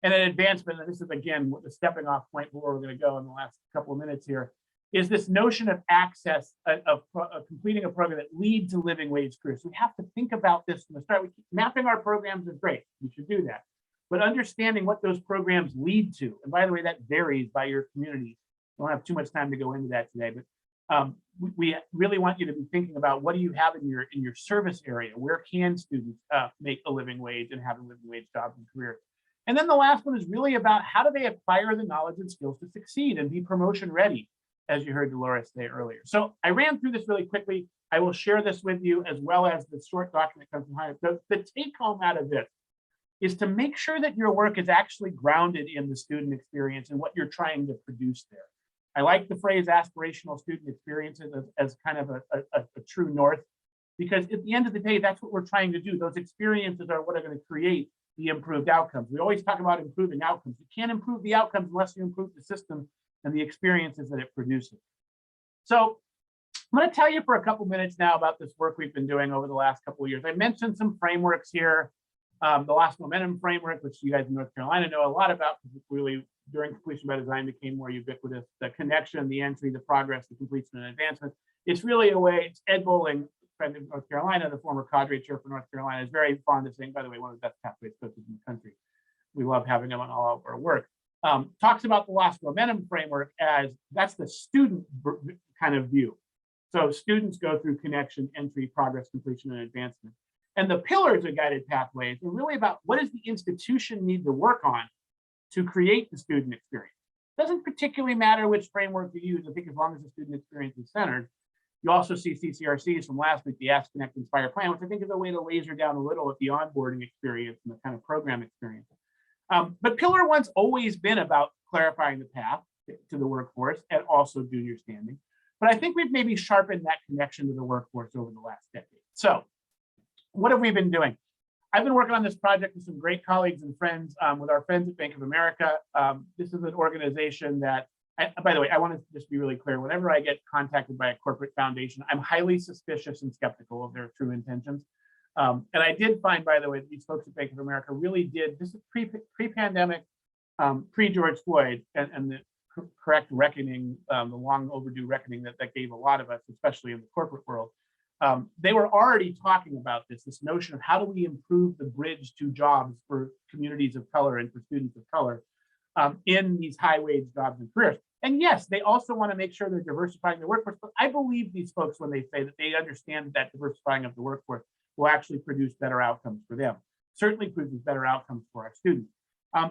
And an advancement, and this is again the stepping off point where we're going to go in the last couple of minutes here, is this notion of access, of completing a program that leads to living wage careers. So we have to think about this from the start. Mapping our programs is great. We should do that. But understanding what those programs lead to, and by the way, that varies by your community. I don't have too much time to go into that today, but we really want you to be thinking about what do you have in your service area? Where can students make a living wage and have a living wage job and career? And then the last one is really about how do they acquire the knowledge and skills to succeed and be promotion ready, as you heard Dolores say earlier. So I ran through this really quickly. I will share this with you as well as the short document comes from Hannah. The take home out of this is to make sure that your work is actually grounded in the student experience and what you're trying to produce there. I like the phrase aspirational student experiences as kind of a true north, because at the end of the day, that's what we're trying to do. Those experiences are what are going to create the improved outcomes. We always talk about improving outcomes. You can't improve the outcomes unless you improve the system and the experiences that it produces. So I'm going to tell you for a couple minutes now about this work we've been doing over the last couple of years. I mentioned some frameworks here. The last momentum framework, which you guys in North Carolina know a lot about, because really during completion by design became more ubiquitous. The connection, the entry, the progress, the completion and advancement. It's really a way, it's Ed Bowling, friend of North Carolina, the former cadre chair for North Carolina, is very fond of saying, by the way, one of the best pathways coaches in the country. We love having him on all of our work. Talks about the lost momentum framework as that's the student kind of view. So students go through connection, entry, progress, completion, and advancement. And the pillars of guided pathways are really about what does the institution need to work on to create the student experience. Doesn't particularly matter which framework you use, I think, as long as the student experience is centered. You also see CCRCs from last week, the Ask, Connect, Inspire plan, which I think is a way to laser down a little at the onboarding experience and the kind of program experience. But pillar one's always been about clarifying the path to the workforce and also junior standing. But I think we've maybe sharpened that connection to the workforce over the last decade. So what have we been doing? I've been working on this project with some great colleagues and friends, with our friends at Bank of America. This is an organization that, by the way, I want to just be really clear. Whenever I get contacted by a corporate foundation, I'm highly suspicious and skeptical of their true intentions. And I did find, by the way, these folks at Bank of America really did, this is pre-pandemic, pre-George Floyd, and the correct reckoning, the long overdue reckoning that gave a lot of us, especially in the corporate world. They were already talking about this notion of how do we improve the bridge to jobs for communities of color and for students of color in these high wage jobs and careers. And yes, they also want to make sure they're diversifying their workforce, but I believe these folks when they say that they understand that diversifying of the workforce will actually produce better outcomes for them. Certainly produces better outcomes for our students.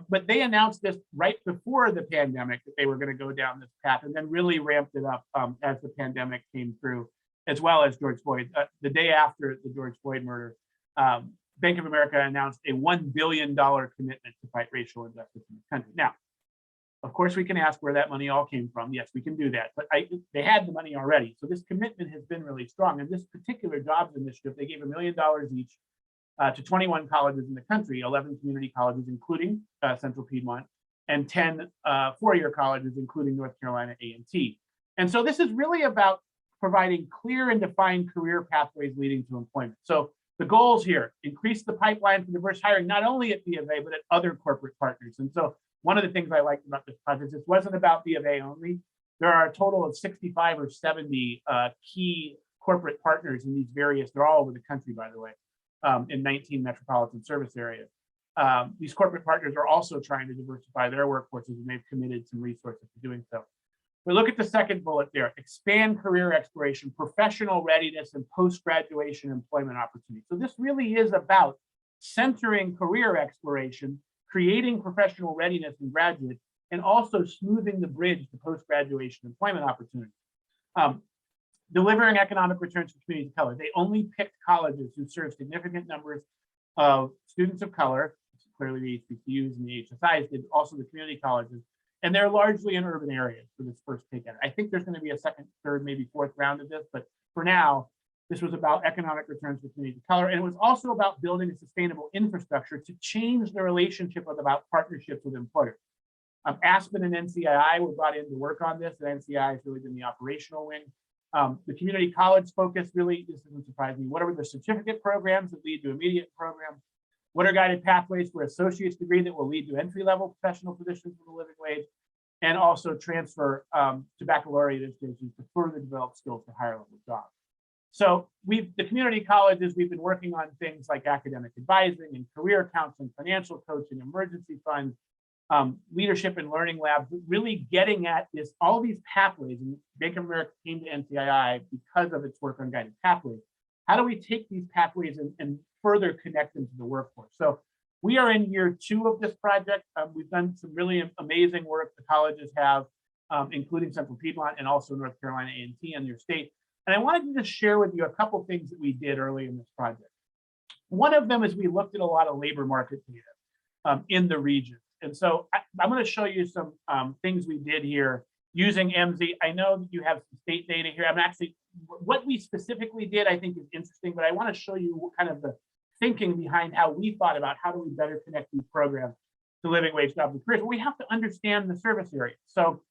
But they announced this right before the pandemic that they were going to go down this path, and then really ramped it up as the pandemic came through, as well as George Floyd. The day after the George Floyd murder, Bank of America announced a $1 billion commitment to fight racial injustice in the country. Now, of course, we can ask where that money all came from. Yes, we can do that, but they had the money already. So this commitment has been really strong. And this particular jobs initiative, they gave $1 million each to 21 colleges in the country, 11 community colleges, including Central Piedmont, and 10 four-year colleges, including North Carolina A&T. And so this is really about providing clear and defined career pathways leading to employment. So the goals here, increase the pipeline for diverse hiring, not only at B of A, but at other corporate partners. And so one of the things I liked about this project, this wasn't about B of A only. There are a total of 65 or 70 key corporate partners in these various, they're all over the country, by the way, in 19 metropolitan service areas. These corporate partners are also trying to diversify their workforces, and they've committed some resources to doing so. But look at the second bullet there, expand career exploration, professional readiness, and post-graduation employment opportunities. So this really is about centering career exploration, creating professional readiness in graduates, and also smoothing the bridge to post-graduation employment opportunities. Delivering economic returns to communities of color. They only picked colleges who serve significant numbers of students of color, clearly the HBCUs and the HSIs, did also the community colleges, and they're largely in urban areas for this first take at it. I think there's going to be a second, third, maybe fourth round of this, but for now, this was about economic returns to communities of color, and it was also about building a sustainable infrastructure to change the relationship about partnerships with employers. Aspen and NCII were brought in to work on this, and NCII has really been the operational wing. The community college focus really, this doesn't surprise me. What are the certificate programs that lead to immediate programs? What are guided pathways for associate's degree that will lead to entry-level professional positions with a living wage? And also transfer to baccalaureate institutions to further develop skills for higher level jobs. So the community colleges, we've been working on things like academic advising and career counseling, financial coaching, emergency funds, leadership and learning labs, really getting at this, all these pathways. And Bank of America came to NCII because of its work on guided pathways. How do we take these pathways and further connect them to the workforce? So we are in year 2 of this project. We've done some really amazing work the colleges have, including Central Piedmont and also North Carolina A&T and your state. And I wanted to just share with you a couple of things that we did early in this project. One of them is we looked at a lot of labor market data in the region. And so I'm going to show you some things we did here using MZ. I know that you have some state data here. I'm actually, what we specifically did, I think is interesting, but I want to show you what kind of the thinking behind how we thought about how do we better connect these programs to living wage jobs and careers. But we have to understand the service area. So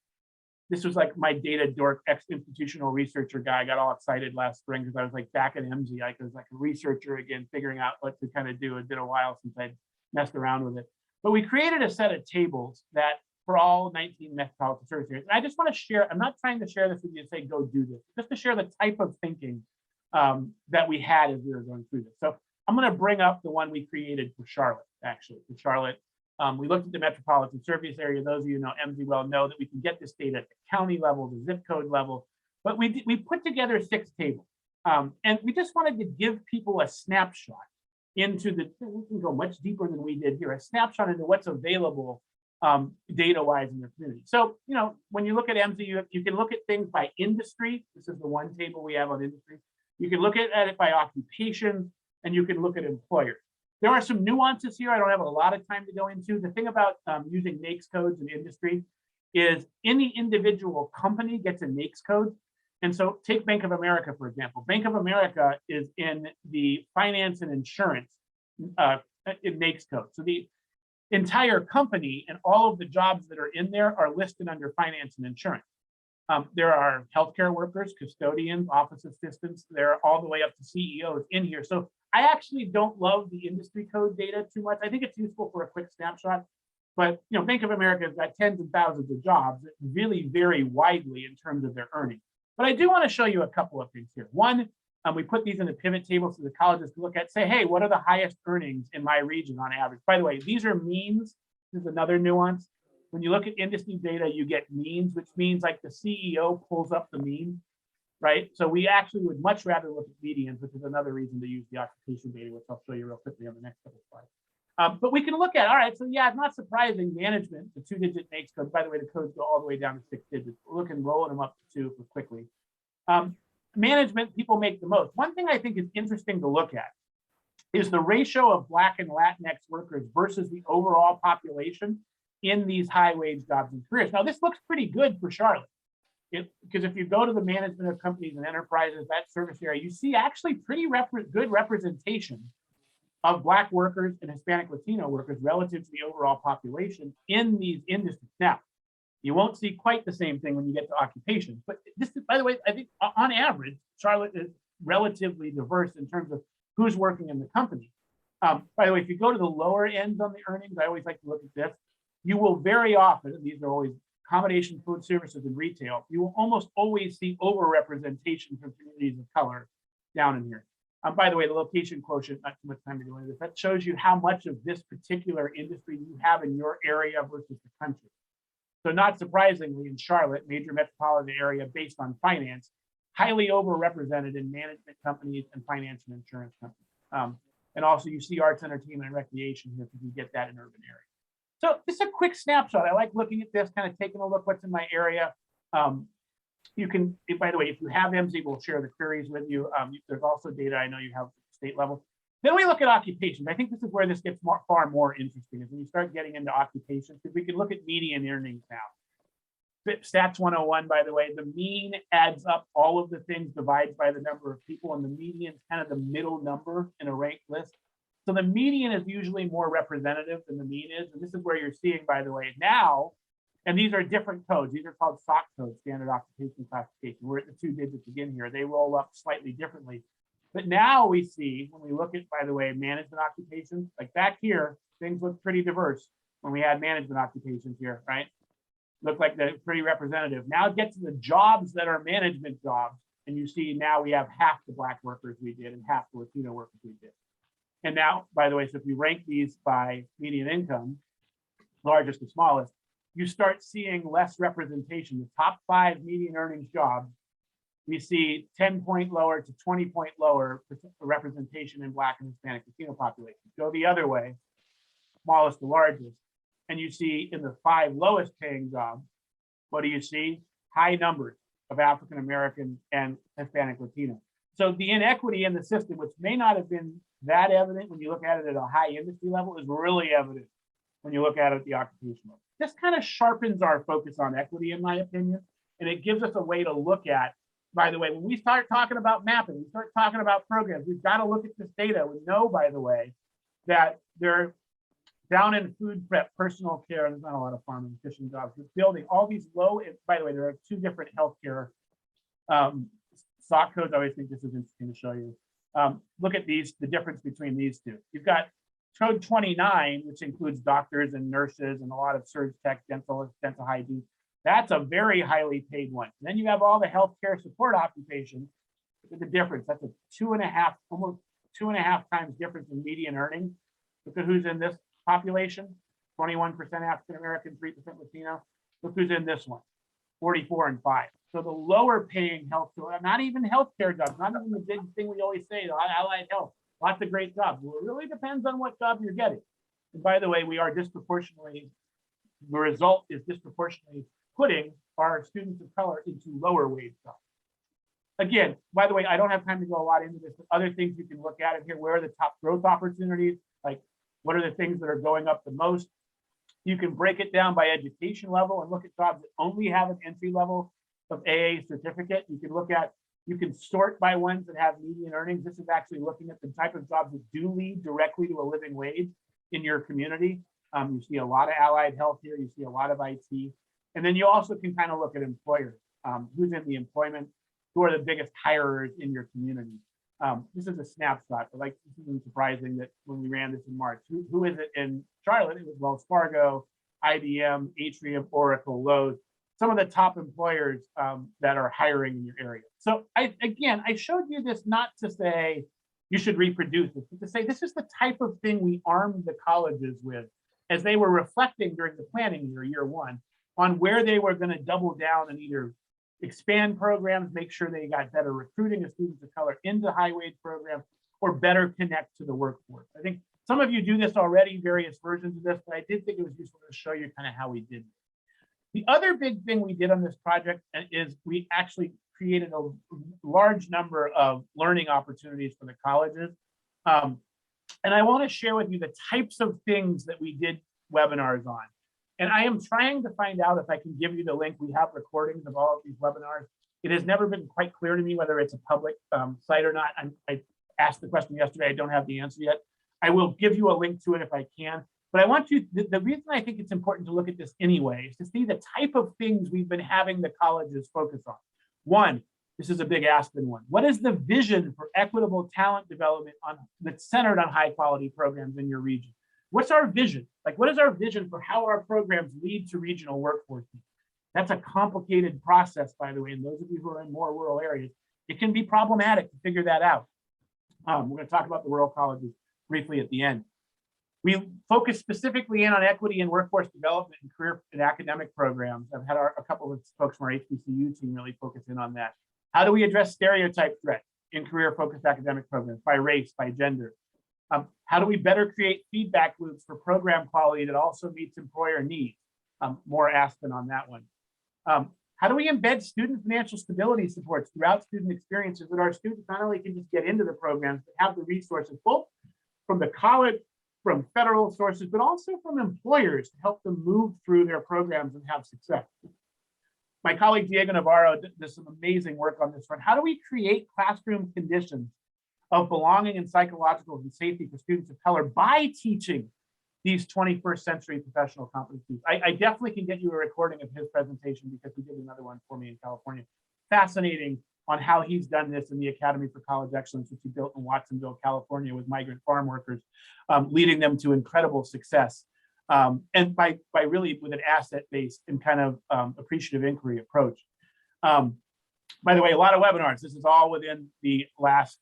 this was like my data dork, ex-institutional researcher guy. I got all excited last spring because I was like back at MZ. I was like a researcher again, figuring out what to kind of do. It's been a while since I'd messed around with it. But we created a set of tables that for all 19 metropolitan service areas. And I just want to share, I'm not trying to share this with you and say, go do this, just to share the type of thinking that we had as we were going through this. So I'm going to bring up the one we created for Charlotte, actually. For Charlotte, we looked at the metropolitan service area. Those of you who know MZ well know that we can get this data at the county level, the zip code level, but we put together 6 tables. And we just wanted to give people a snapshot into the, we can go much deeper than we did here, a snapshot into what's available data-wise in your community. So, you know, when you look at MZ, you can look at things by industry. This is the one table we have on industry. You can look at it by occupation, and you can look at employers. There are some nuances here I don't have a lot of time to go into. The thing about using NAICS codes in industry is any individual company gets a NAICS code. And so take Bank of America, for example. Bank of America is in the finance and insurance in NAICS code. So the entire company and all of the jobs that are in there are listed under finance and insurance. There are healthcare workers, custodians, office assistants. They're all the way up to CEOs in here. So I actually don't love the industry code data too much. I think it's useful for a quick snapshot. But you know, Bank of America has got tens of thousands of jobs that really vary widely in terms of their earnings. But I do want to show you a couple of things here. One, we put these in the pivot table so the colleges can look at, say, hey, what are the highest earnings in my region on average? By the way, these are means. This is another nuance. When you look at industry data, you get means, which means like the CEO pulls up the mean, right? So we actually would much rather look at medians, which is another reason to use the occupation data, which I'll show you real quickly on the next couple of slides. But we can look at, all right, so yeah, it's not surprising management, the 2-digit NAICS code, by the way, the codes go all the way down to 6 digits. We're looking, rolling them up to 2 quickly. Management, people make the most. One thing I think is interesting to look at is the ratio of Black and Latinx workers versus the overall population in these high wage jobs and careers. Now, this looks pretty good for Charlotte. Because if you go to the management of companies and enterprises, that service area, you see actually pretty good representation of Black workers and Hispanic Latino workers relative to the overall population in these industries. Now, you won't see quite the same thing when you get to occupations, but this is, by the way, I think on average, Charlotte is relatively diverse in terms of who's working in the company. By the way, if you go to the lower ends on the earnings, I always like to look at this. You will very often, and these are always accommodation, food services, and retail, you will almost always see overrepresentation from communities of color down in here. By the way, the location quotient, not too much time to go into this, that shows you how much of this particular industry you have in your area versus the country. So not surprisingly, in Charlotte, major metropolitan area based on finance, highly overrepresented in management companies and finance and insurance companies. And also you see arts, entertainment, and recreation here because you get that in urban areas. So this is a quick snapshot. I like looking at this, kind of taking a look what's in my area. You can, by the way, if you have MZ, we'll share the queries with you. There's also data I know you have at the state level. Then we look at occupations. I think this is where this gets far more interesting, is when you start getting into occupations, because we can look at median earnings now. Stats 101, by the way, the mean adds up all of the things, divides by the number of people, and the median is kind of the middle number in a ranked list. So the median is usually more representative than the mean is. And this is where you're seeing, by the way, now, and these are different codes. These are called SOC codes, standard occupation classification. We're at the 2 digits again here. They roll up slightly differently. But now we see, when we look at, by the way, management occupations, like back here, things look pretty diverse when we had management occupations here, right? Look like they're pretty representative. Now get to the jobs that are management jobs. And you see now we have half the Black workers we did and half the Latino workers we did. And now, by the way, so if you rank these by median income, largest to smallest, you start seeing less representation. The top 5 median earnings jobs, we see 10-point lower to 20-point lower representation in Black and Hispanic Latino populations. Go the other way, smallest to largest, and you see in the 5 lowest paying jobs, what do you see? High numbers of African American and Hispanic Latino. So the inequity in the system, which may not have been that evident when you look at it at a high industry level, is really evident when you look at it at the occupation level. This kind of sharpens our focus on equity, in my opinion, and it gives us a way to look at, by the way, when we start talking about mapping, we start talking about programs, we've got to look at this data. We know, by the way, that they're down in food prep, personal care, there's not a lot of farming, fishing jobs, but building, all these low, by the way, there are 2 different healthcare SOC codes. I always think this is interesting to show you. Look at these, the difference between these 2. You've got code 29, which includes doctors and nurses and a lot of surge tech, dental hygiene. That's a very highly paid one. And then you have all the healthcare support occupations. Look at the difference. That's a 2.5, almost 2.5 times difference in median earnings. Look at who's in this population, 21% African American, 3% Latino. Look who's in this one, 44 and 5. So the lower paying healthcare, not even healthcare jobs, not even the big thing we always say, allied health, lots of great jobs. Well, it really depends on what job you're getting. And by the way, we are disproportionately, the result is disproportionately putting our students of color into lower wage jobs. Again, by the way, I don't have time to go a lot into this, but other things you can look at in here, where are the top growth opportunities? Like, what are the things that are going up the most? You can break it down by education level and look at jobs that only have an entry level of AA certificate. You can look at, you can sort by ones that have median earnings. This is actually looking at the type of jobs that do lead directly to a living wage in your community. You see a lot of allied health here. You see a lot of IT. And then you also can kind of look at employers, who's in the employment, who are the biggest hirers in your community. This is a snapshot, but like, this isn't surprising that when we ran this in March, who is it in Charlotte? It was Wells Fargo, IBM, Atrium, Oracle, Lowe's, some of the top employers that are hiring in your area. So I showed you this not to say you should reproduce this, but to say this is the type of thing we armed the colleges with as they were reflecting during the planning year one, on where they were going to double down and either expand programs, make sure they got better recruiting of students of color into high-wage programs, or better connect to the workforce. I think some of you do this already, various versions of this, but I did think it was useful to show you kind of how we did it. The other big thing we did on this project is we actually created a large number of learning opportunities for the colleges. And I want to share with you the types of things that we did webinars on. And I am trying to find out if I can give you the link. We have recordings of all of these webinars. It has never been quite clear to me whether it's a public site or not. I asked the question yesterday. I don't have the answer yet. I will give you a link to it if I can. But I want you, the reason I think it's important to look at this anyway is to see the type of things we've been having the colleges focus on. One, this is a big Aspen one. What is the vision for equitable talent development that's centered on high quality programs in your region? What's our vision? Like, what is our vision for how our programs lead to regional workforce needs? That's a complicated process, by the way, and those of you who are in more rural areas, it can be problematic to figure that out. We're going to talk about the rural colleges briefly at the end. We focus specifically in on equity and workforce development and career and academic programs. I've had a couple of folks from our HBCU team really focus in on that. How do we address stereotype threats in career-focused academic programs by race, by gender? How do we better create feedback loops for program quality that also meets employer needs? More Aspen on that one. How do we embed student financial stability supports throughout student experiences that our students not only can just get into the programs, but have the resources both from the college, from federal sources, but also from employers to help them move through their programs and have success. My colleague Diego Navarro does some amazing work on this front. How do we create classroom conditions of belonging and psychological and safety for students of color by teaching these 21st century professional competencies? I definitely can get you a recording of his presentation because he did another one for me in California. Fascinating on how he's done this in the Academy for College Excellence, which he built in Watsonville, California with migrant farm workers, leading them to incredible success. And by really with an asset-based and kind of appreciative inquiry approach. By the way, a lot of webinars. This is all within the last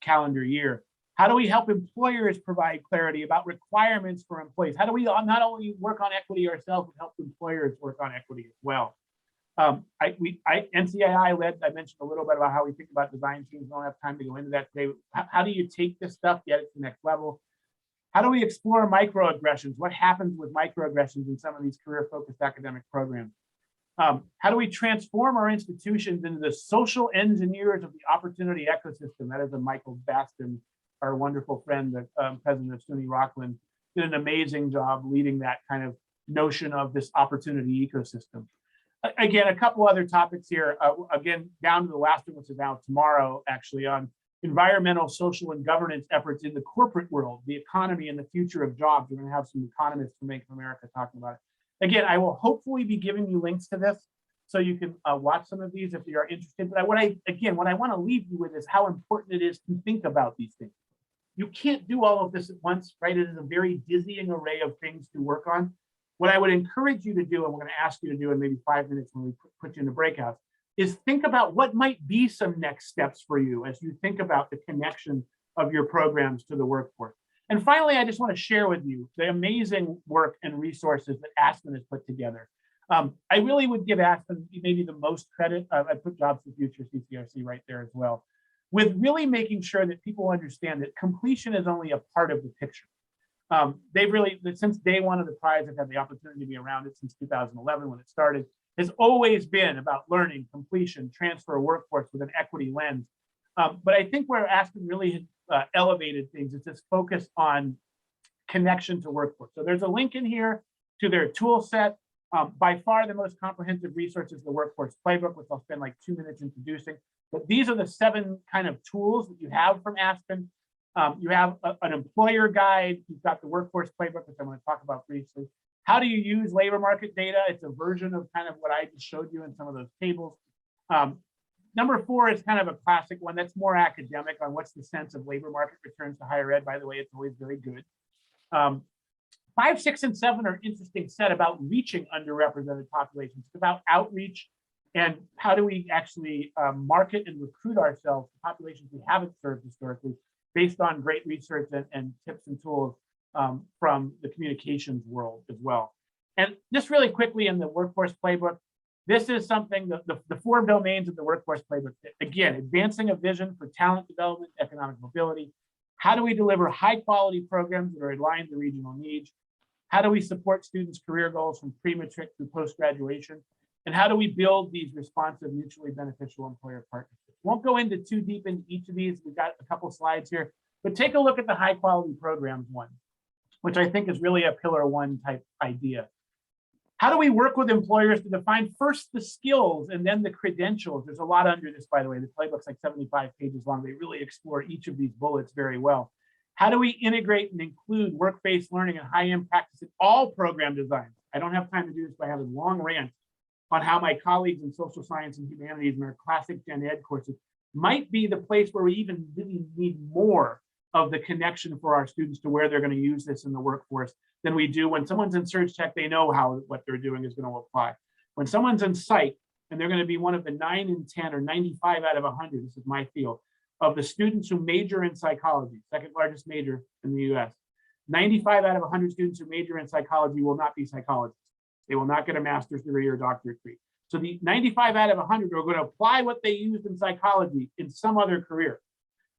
calendar year. How do we help employers provide clarity about requirements for employees? How do we not only work on equity ourselves, but help employers work on equity as well? NCII led, I mentioned a little bit about how we think about design teams. I don't have time to go into that today. How do you take this stuff, get it to the next level? How do we explore microaggressions? What happens with microaggressions in some of these career-focused academic programs? How do we transform our institutions into the social engineers of the opportunity ecosystem? That is a Michael Baston, our wonderful friend, the president of SUNY Rockland, did an amazing job leading that kind of notion of this opportunity ecosystem. Again, a couple other topics here. Again, down to the last one, which is out tomorrow, actually, on environmental, social, and governance efforts in the corporate world, the economy, and the future of jobs. We're going to have some economists from Bank of America talking about it. Again, I will hopefully be giving you links to this so you can watch some of these if you are interested. But what I want to leave you with is how important it is to think about these things. You can't do all of this at once, right? It is a very dizzying array of things to work on. What I would encourage you to do, and we're going to ask you to do in maybe 5 minutes when we put you into breakouts, is think about what might be some next steps for you as you think about the connection of your programs to the workforce. And finally, I just want to share with you the amazing work and resources that Aspen has put together. I really would give Aspen maybe the most credit. I put Jobs for the Future, CCRC, right there as well, with really making sure that people understand that completion is only a part of the picture. They've really, since day one of the prize, I've had the opportunity to be around it since 2011 when it started, has always been about learning, completion, transfer of workforce with an equity lens. But I think where Aspen really has elevated things is this focus on connection to workforce. So there's a link in here to their tool set. By far the most comprehensive resource is the Workforce Playbook, which I'll spend like 2 minutes introducing. But these are the 7 kind of tools that you have from Aspen. You have an employer guide. You've got the Workforce Playbook, which I'm going to talk about briefly. How do you use labor market data? It's a version of kind of what I just showed you in some of those tables. Number 4 is kind of a classic one that's more academic on what's the sense of labor market returns to higher ed. By the way, it's always very good. 5, 6, and 7 are interesting set about reaching underrepresented populations. It's about outreach and how do we actually market and recruit ourselves to populations we haven't served historically based on great research and tips and tools from the communications world as well. And just really quickly in the workforce playbook, this is something, the 4 domains of the workforce playbook. Again, advancing a vision for talent development, economic mobility. How do we deliver high quality programs that are aligned to regional needs? How do we support students' career goals from pre-matric through post-graduation? And how do we build these responsive, mutually beneficial employer partnerships? Won't go into too deep into each of these. We've got a couple slides here, but take a look at the high quality programs one, which I think is really a pillar 1 type idea. How do we work with employers to define first the skills and then the credentials? There's a lot under this, by the way. The playbook's like 75 pages long. They really explore each of these bullets very well. How do we integrate and include work-based learning and high-end practice in all program designs? I don't have time to do this by having long rants on how my colleagues in social science and humanities and our classic gen ed courses might be the place where we even really need more of the connection for our students to where they're going to use this in the workforce than we do when someone's in surge tech. They know how what they're doing is going to apply. When someone's in psych and they're going to be one of the 9 in 10 or 95 out of 100, this is my field, of the students who major in psychology, second largest major in the US, 95 out of 100 students who major in psychology will not be psychologists. They will not get a master's degree or doctorate degree. So the 95 out of 100 are going to apply what they used in psychology in some other career.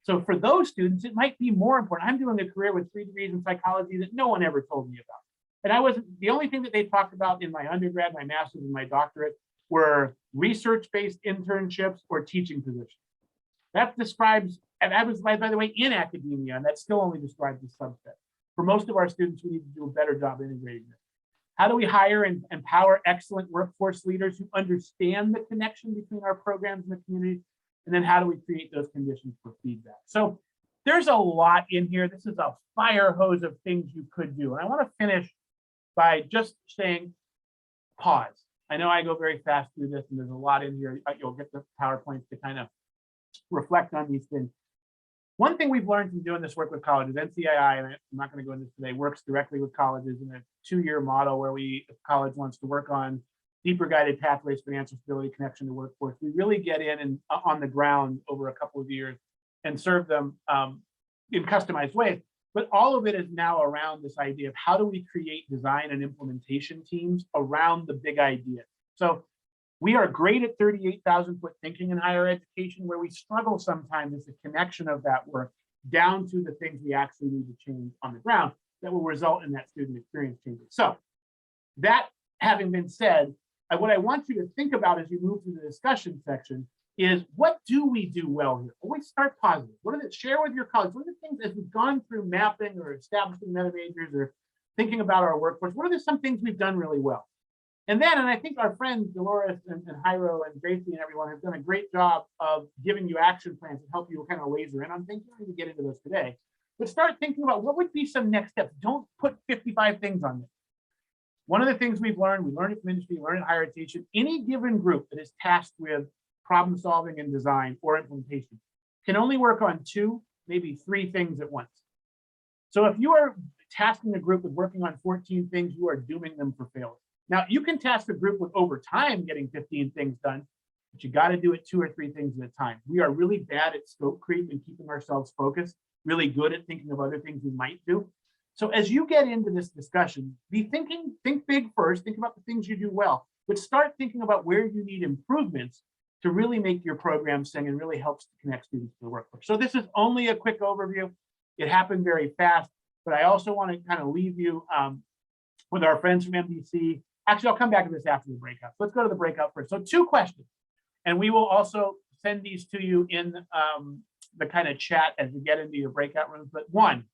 So for those students, it might be more important. I'm doing a career with 3 degrees in psychology that no one ever told me about. And I wasn't, the only thing that they talked about in my undergrad, my master's, and my doctorate were research-based internships or teaching positions. That describes, and that was, by the way, in academia, and that still only describes the subset. For most of our students, we need to do a better job integrating this. How do we hire and empower excellent workforce leaders who understand the connection between our programs and the community? And then how do we create those conditions for feedback? So there's a lot in here. This is a fire hose of things you could do. And I want to finish by just saying, pause. I know I go very fast through this and there's a lot in here. You'll get the PowerPoints to kind of reflect on these things. One thing we've learned from doing this work with colleges, NCII, and I'm not going to go into this today, works directly with colleges in a 2-year model where if college wants to work on deeper guided pathways, financial stability, connection to workforce, we really get in and on the ground over a couple of years and serve them in customized ways. But all of it is now around this idea of how do we create design and implementation teams around the big idea. So we are great at 38,000-foot thinking in higher education, where we struggle sometimes is the connection of that work down to the things we actually need to change on the ground that will result in that student experience changing. So that having been said, what I want you to think about as you move through the discussion section is, what do we do well here? Always start positive. What are the, share with your colleagues, what are the things as we've gone through mapping or establishing meta majors or thinking about our workforce, what are some things we've done really well? And then, and I think our friends Dolores and Jairo and Gracie and everyone have done a great job of giving you action plans to help you kind of laser in on things. We're going to get into those today, but start thinking about what would be some next steps. Don't put 55 things on this. One of the things we learned it from industry, we learned in higher education, any given group that is tasked with problem solving and design or implementation can only work on 2, maybe 3 things at once. So if you are tasking a group with working on 14 things, you are dooming them for failure. Now, you can task a group with over time getting 15 things done, but you got to do it 2 or 3 things at a time. We are really bad at scope creep and keeping ourselves focused, really good at thinking of other things we might do. So as you get into this discussion, think big first, think about the things you do well, but start thinking about where you need improvements to really make your program sing and really helps to connect students to the workforce. So this is only a quick overview. It happened very fast, but I also want to kind of leave you with our friends from MDC. Actually, I'll come back to this after the breakout. Let's go to the breakout first. So 2 questions, and we will also send these to you in the kind of chat as we get into your breakout rooms. But 1,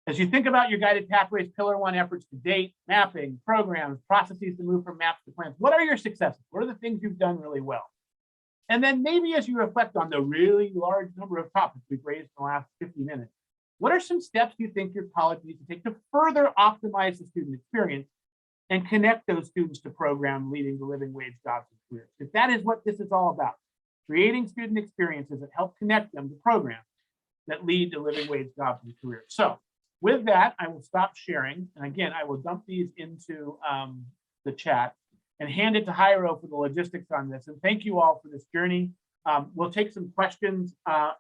as you think about your guided pathways, pillar 1 efforts to date, mapping, programs, processes to move from maps to plans, what are your successes? What are the things you've done really well? And then maybe as you reflect on the really large number of topics we've raised in the last 50 minutes, what are some steps you think your college needs to take to further optimize the student experience and connect those students to programs leading to living wage jobs and careers? Because that is what this is all about, creating student experiences that help connect them to programs that lead to living wage jobs and careers. So with that, I will stop sharing. And again, I will dump these into the chat and hand it to Jairo for the logistics on this. And thank you all for this journey. We'll take some questions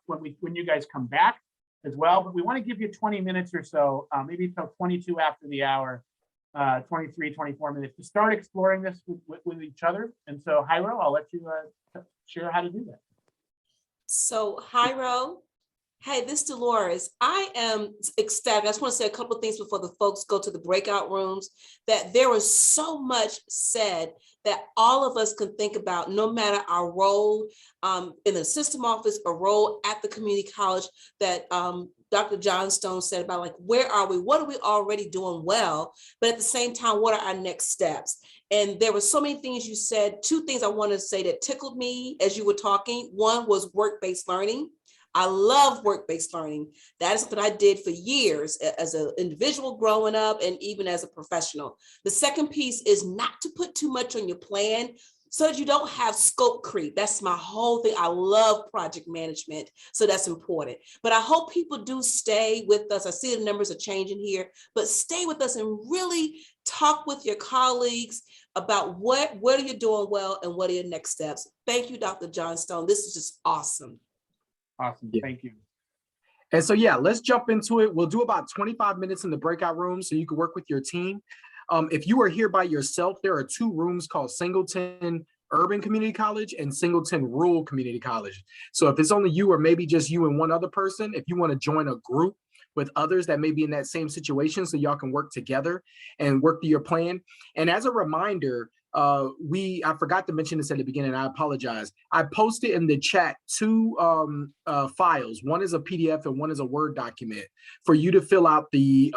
when you guys come back. as well, but we want to give you 20 minutes or so, maybe till 22 after the hour, 23, 24 minutes to start exploring this with each other. And so Jairo, I'll let you share how to do that. So Jairo, hey, this is Dolores. I am ecstatic. I just want to say a couple of things before the folks go to the breakout rooms, that there was so much said that all of us can think about, no matter our role in the system office, a role at the community college, that Dr. Johnstone said about, like, where are we? What are we already doing well? But at the same time, what are our next steps? And there were so many things you said. Two things I want to say that tickled me as you were talking. One was work-based learning. I love work-based learning. That is something I did for years as an individual growing up and even as a professional. The second piece is not to put too much on your plan so that you don't have scope creep. That's my whole thing. I love project management, so that's important. But I hope people do stay with us. I see the numbers are changing here, but stay with us and really talk with your colleagues about what are you doing well and what are your next steps. Thank you, Dr. Johnstone. This is just awesome. Awesome. Yeah. Thank you. And so, yeah, let's jump into it. We'll do about 25 minutes in the breakout room so you can work with your team. If you are here by yourself, there are two rooms called Singleton Urban Community College and Singleton Rural Community College. So if it's only you or maybe just you and one other person, if you want to join a group with others that may be in that same situation so y'all can work together and work through your plan. And as a reminder, I forgot to mention this at the beginning, I apologize. I posted in the chat two files. One is a PDF and one is a Word document for you to fill out the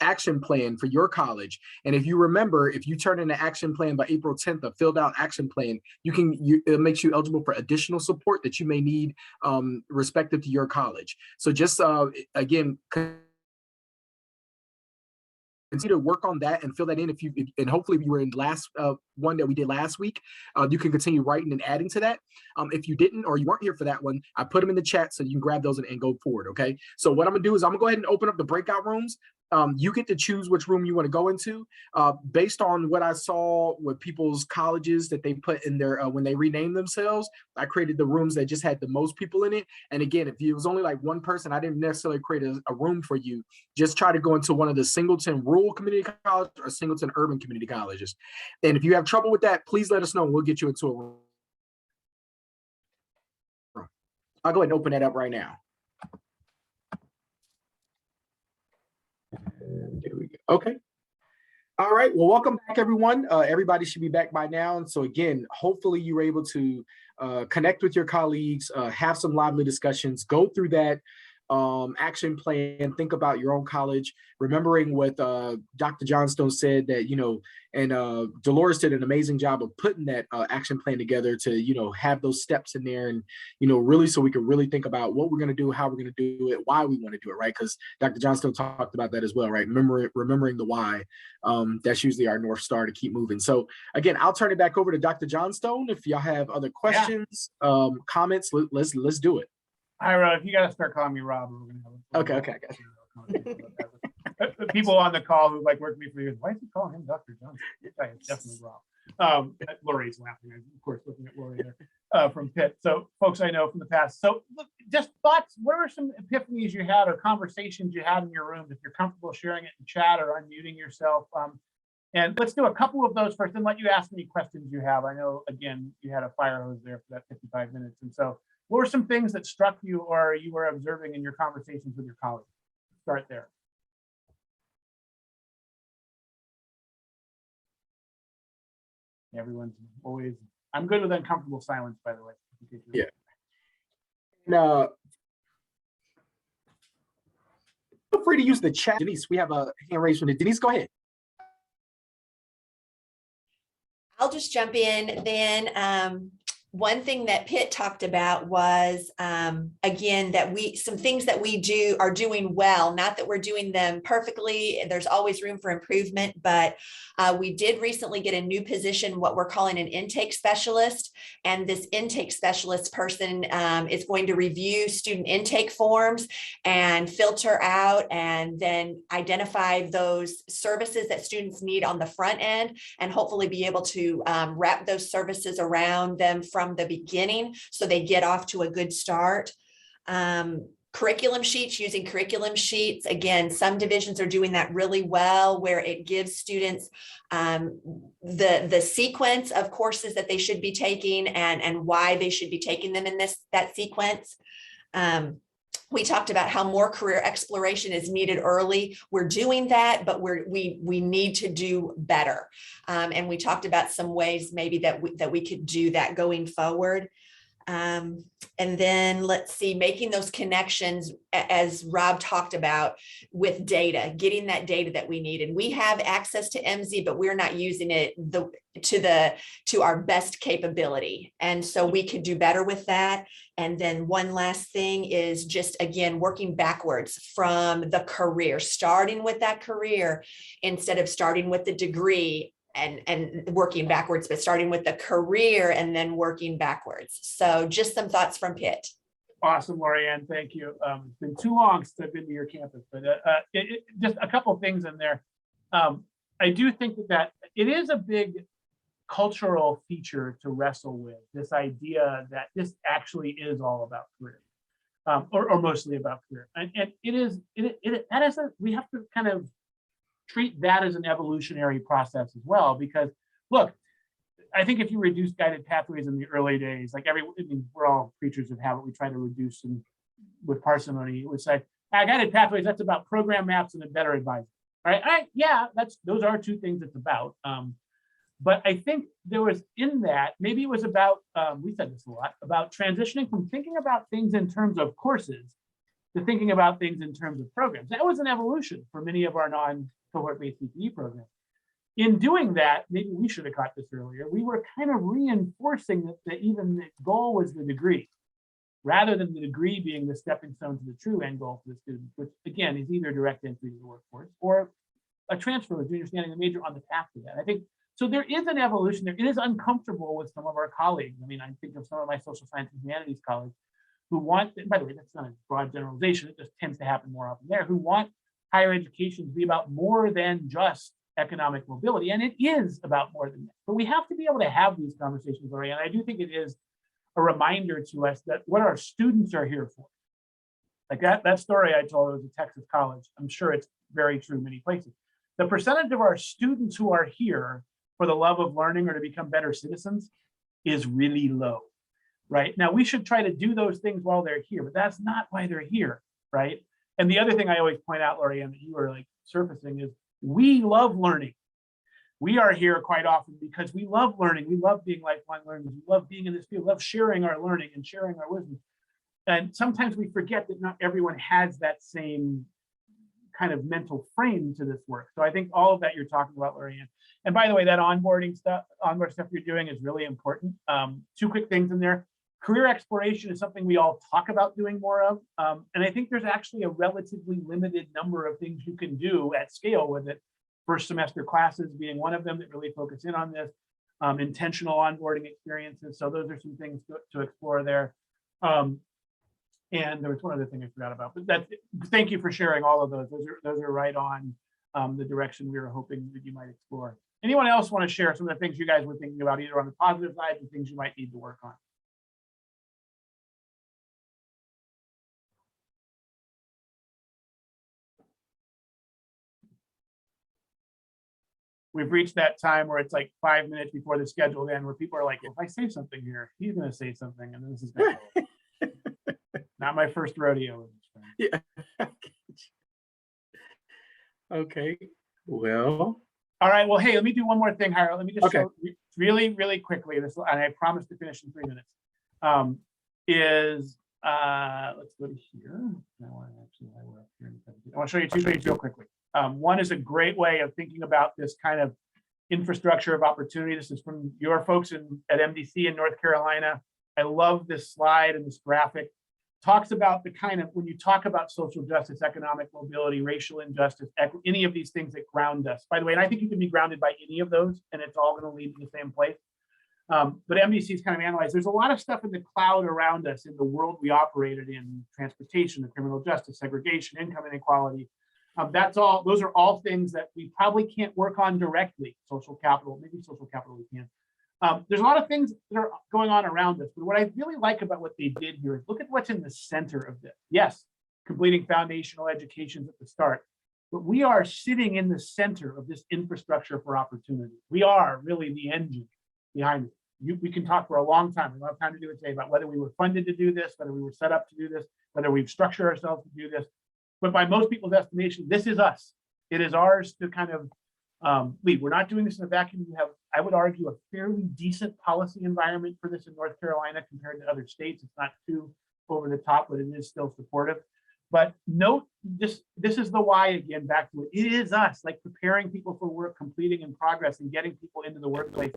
action plan for your college. And if you remember, if you turn in an action plan by April 10th, a filled out action plan, it makes you eligible for additional support that you may need respective to your college. So just again, continue to work on that and fill that in. And hopefully you were in last one that we did last week, you can continue writing and adding to that. If you didn't, or you weren't here for that one, I put them in the chat so you can grab those and go forward. Okay. So what I'm gonna do is I'm gonna go ahead and open up the breakout rooms. You get to choose which room you want to go into based on what I saw with people's colleges that they put in their when they renamed themselves. I created the rooms that just had the most people in it. And again, if it was only like one person, I didn't necessarily create a room for you. Just try to go into one of the Singleton Rural Community College or Singleton Urban Community Colleges. And if you have trouble with that, please let us know and we'll get you into a room. I'll go ahead and open that up right now. And there we go. Okay. All right. Well, welcome back, everyone. Everybody should be back by now. And so again, hopefully you were able to connect with your colleagues, have some lively discussions, go through that action plan, think about your own college, remembering what Dr. Johnstone said that, and Dolores did an amazing job of putting that action plan together to, have those steps in there and, really so we can really think about what we're going to do, how we're going to do it, why we want to do it, right? Because Dr. Johnstone talked about that as well, right? Remembering the why, that's usually our North Star to keep moving. So again, I'll turn it back over to Dr. Johnstone. If y'all have other questions, comments, let's do it. Ira, if you got to start calling me Rob, we're going to have Okay. people on the call who worked with me for years. Why is he calling him Dr. Johnson? It's definitely Rob. Lori's laughing, of course, looking at Lori there from Pitt. So folks I know from the past. So look, just thoughts. What are some epiphanies you had or conversations you had in your room? If you're comfortable sharing it in chat or unmuting yourself. And let's do a couple of those first and let you ask any questions you have. I know, again, you had a fire hose there for that 55 minutes. And so what were some things that struck you or you were observing in your conversations with your colleagues? Start there. Everyone's always, I'm good with uncomfortable silence, by the way. Yeah. And, feel free to use the chat. Denise, we have a hand raised from it. Denise, go ahead. I'll just jump in then. One thing that Pitt talked about was, again, that some things that we are doing well, not that we're doing them perfectly. There's always room for improvement, but we did recently get a new position, what we're calling an intake specialist. And this intake specialist person is going to review student intake forms and filter out and then identify those services that students need on the front end and hopefully be able to wrap those services around them from the beginning so they get off to a good start. Curriculum sheets, using curriculum sheets. Again, some divisions are doing that really well, where it gives students the sequence of courses that they should be taking and why they should be taking them in that sequence. We talked about how more career exploration is needed early. We're doing that, but we need to do better. And we talked about some ways maybe that we could do that going forward. And then let's see, making those connections, as Rob talked about, with data, getting that data that we need. And we have access to MZ, but we're not using it to our best capability. And so we could do better with that. And then one last thing is just, again, working backwards from the career, starting with that career instead of starting with the degree and working backwards, but starting with the career and then working backwards. So just some thoughts from Pitt. Awesome, Lorianne, thank you. It's been too long since I've been to your campus, but just a couple of things in there. I do think that it is a big cultural feature to wrestle with, this idea that this actually is all about career, or mostly about career. And we have to kind of treat that as an evolutionary process as well, because look, I think if you reduce guided pathways in the early days, like we're all creatures of habit, we try to reduce them with parsimony. It would say, guided pathways, that's about program maps and a better advisor. All right, yeah, those are two things it's about. But I think there was in that, maybe it was about, we said this a lot, about transitioning from thinking about things in terms of courses to thinking about things in terms of programs. That was an evolution for many of our non-cohort-based CTE programs. In doing that, maybe we should have caught this earlier, we were kind of reinforcing that even the goal was the degree, rather than the degree being the stepping stone to the true end goal for the student, which again is either direct entry to the workforce or a transfer with junior standing a major on the path to that. I think so. There is an evolution there. It is uncomfortable with some of our colleagues. I mean, I think of some of my social science and humanities colleagues who want, by the way, that's not a broad generalization, it just tends to happen more often there, who want higher education to be about more than just economic mobility. And it is about more than that. But we have to be able to have these conversations, Lori. And I do think it is a reminder to us that what our students are here for. Like that story I told was at Texas College. I'm sure it's very true in many places. The percentage of our students who are here for the love of learning or to become better citizens is really low, right? Now, we should try to do those things while they're here, but that's not why they're here, right? And the other thing I always point out, Lori, and that you were like surfacing is we love learning. We are here quite often because we love learning. We love being lifelong learners. We love being in this field, we love sharing our learning and sharing our wisdom. And sometimes we forget that not everyone has that same kind of mental frame to this work. So I think all of that you're talking about, Lorianne. And by the way, that onboard stuff you're doing is really important. Two quick things in there. Career exploration is something we all talk about doing more of. And I think there's actually a relatively limited number of things you can do at scale with it. First semester classes being one of them that really focus in on this. Intentional onboarding experiences. So those are some things to explore there. And there was one other thing I forgot about, but thank you for sharing all of those. Those are right on the direction we were hoping that you might explore. Anyone else want to share some of the things you guys were thinking about, either on the positive side and things you might need to work on? We've reached that time where it's like 5 minutes before the scheduled end, where people are like, if I say something here, he's going to say something, and this is going to not my first rodeo. Yeah. Okay. Well. All right. Well, hey, let me do one more thing, Hira. Let me just show really, really quickly this, and I promise to finish in 3 minutes. Let's go to here. No, we're up here. I want to show you two things real quickly. One is a great way of thinking about this kind of infrastructure of opportunity. This is from your folks at MDC in North Carolina. I love this slide and this graphic. Talks about the kind of, when you talk about social justice, economic mobility, racial injustice, any of these things that ground us. By the way, and I think you can be grounded by any of those, and it's all going to lead to the same place. But MDC is kind of analyzed. There's a lot of stuff in the cloud around us in the world we operated in: transportation, the criminal justice, segregation, income inequality. Those are all things that we probably can't work on directly. Social capital, maybe social capital we can. There's a lot of things that are going on around us, but what I really like about what they did here is look at what's in the center of this. Yes, completing foundational educations at the start. But we are sitting in the center of this infrastructure for opportunity. We are really the engine behind it. We can talk for a long time. We don't have time to do it today about whether we were funded to do this, whether we were set up to do this, whether we've structured ourselves to do this. But by most people's estimation, this is us. It is ours to kind of lead. We're not doing this in a vacuum. We have, I would argue, a fairly decent policy environment for this in North Carolina compared to other states. It's not too over the top, but it is still supportive. But note, this is the why again, back to it. It is us, like preparing people for work, completing in progress, and getting people into the workplace.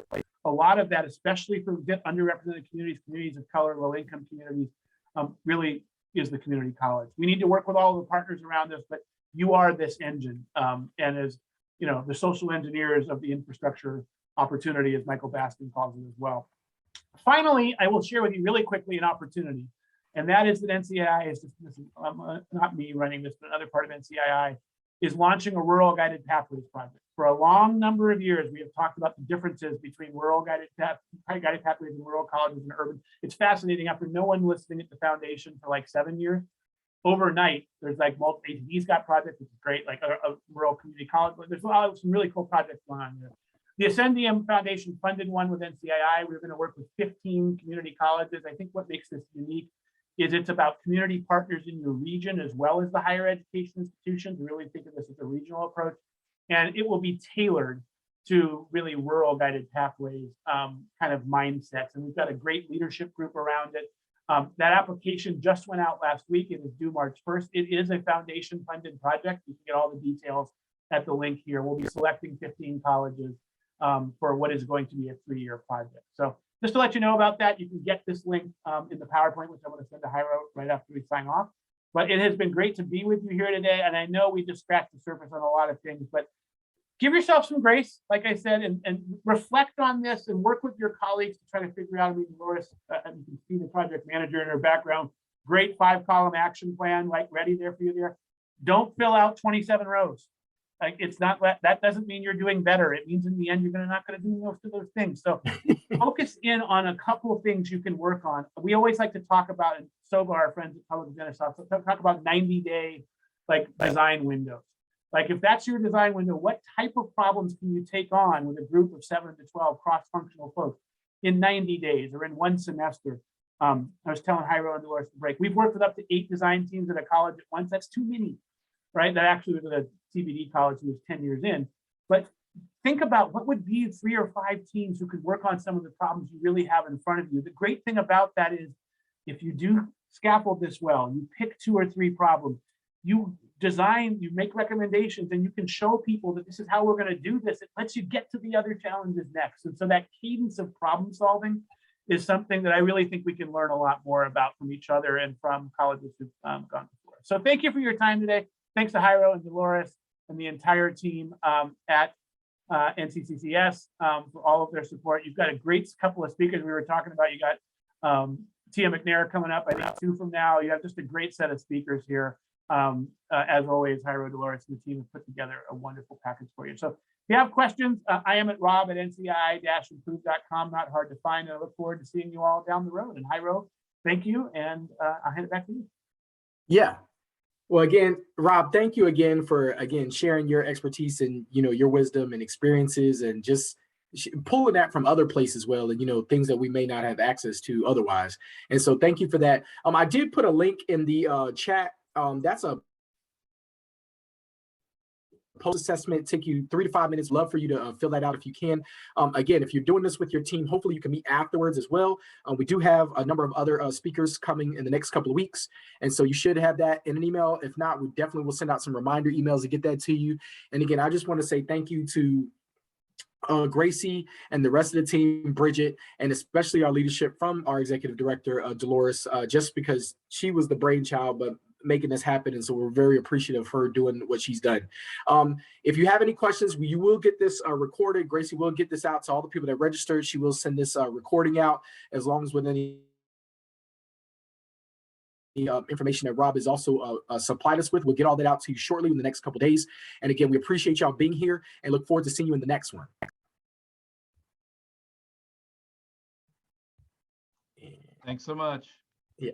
A lot of that, especially for underrepresented communities, communities of color, low-income communities, really is the community college. We need to work with all of the partners around us, but you are this engine. And as you know, the social engineers of the infrastructure opportunity, as Michael Baskin calls it as well. Finally, I will share with you really quickly an opportunity. And that is that NCII is, not me running this, but another part of NCII is launching a rural guided pathways project. For a long number of years, we have talked about the differences between rural guided pathways and rural colleges and urban. It's fascinating. After no one listening at the foundation for like 7 years, overnight, there's like multiple ATD's got projects, which is great, like a rural community college. But there's a lot of some really cool projects going on here. The Ascendium Foundation funded one with NCII. We're going to work with 15 community colleges. I think what makes this unique is it's about community partners in your region as well as the higher education institutions. We really think of this as a regional approach, and it will be tailored to really rural guided pathways kind of mindsets. And we've got a great leadership group around it. That application just went out last week. It is due March 1st. It is a foundation funded project. You can get all the details at the link here. We'll be selecting 15 colleges for what is going to be a 3-year project. So just to let you know about that, you can get this link in the PowerPoint, which I'm going to send to Jairo right after we sign off. But it has been great to be with you here today. And I know we just scratched the surface on a lot of things, but give yourself some grace, like I said, and reflect on this and work with your colleagues to try to figure out. I mean, Dolores, you can see the project manager in her background, great 5-column action plan, like ready there for you there. Don't fill out 27 rows. Like it's not, that doesn't mean you're doing better. It means in the end, you're not going to do most of those things. So focus in on a couple of things you can work on. We always like to talk about, and so do our friends at Public Genesis, talk about 90-day like design windows. Like if that's your design window, what type of problems can you take on with a group of 7 to 12 cross-functional folks in 90 days or in 1 semester? I was telling Jairo and Dolores to break. We've worked with up to 8 design teams at a college at once. That's too many, right? That actually was at a CBD college who was 10 years in. But think about what would be 3 or 5 teams who could work on some of the problems you really have in front of you. The great thing about that is if you do scaffold this well, you pick 2 or 3 problems, you design, you make recommendations, and you can show people that this is how we're going to do this. It lets you get to the other challenges next. And so that cadence of problem solving is something that I really think we can learn a lot more about from each other and from colleges who've gone before. So thank you for your time today. Thanks to Jairo and Dolores and the entire team at NCCCS for all of their support. You've got a great couple of speakers we were talking about. You got Tia McNair coming up, I think 2 from now. You have just a great set of speakers here. As always, Jairo, Dolores, and the team have put together a wonderful package for you. So if you have questions, I am at rob@ncii-improve.com. Not hard to find. And I look forward to seeing you all down the road. And Jairo, thank you. And I'll hand it back to you. Yeah. Well, again, Rob, thank you again for, sharing your expertise and, your wisdom and experiences and just pulling that from other places as well. And, things that we may not have access to otherwise. And so thank you for that. I did put a link in the chat. That's a post-assessment, take you 3 to 5 minutes. Love for you to fill that out if you can. Again, if you're doing this with your team, hopefully you can meet afterwards as well. We do have a number of other speakers coming in the next couple of weeks. And so you should have that in an email. If not, we definitely will send out some reminder emails to get that to you. And again, I just want to say thank you to Gracie and the rest of the team, Bridget, and especially our leadership from our executive director, Dolores, just because she was the brainchild, but making this happen. And so we're very appreciative of her doing what she's done. If you have any questions, you will get this recorded. Gracie will get this out to all the people that registered. She will send this recording out as long as with any information that Rob has also supplied us with. We'll get all that out to you shortly in the next couple of days. And again, we appreciate y'all being here and look forward to seeing you in the next one. Thanks so much. Yeah.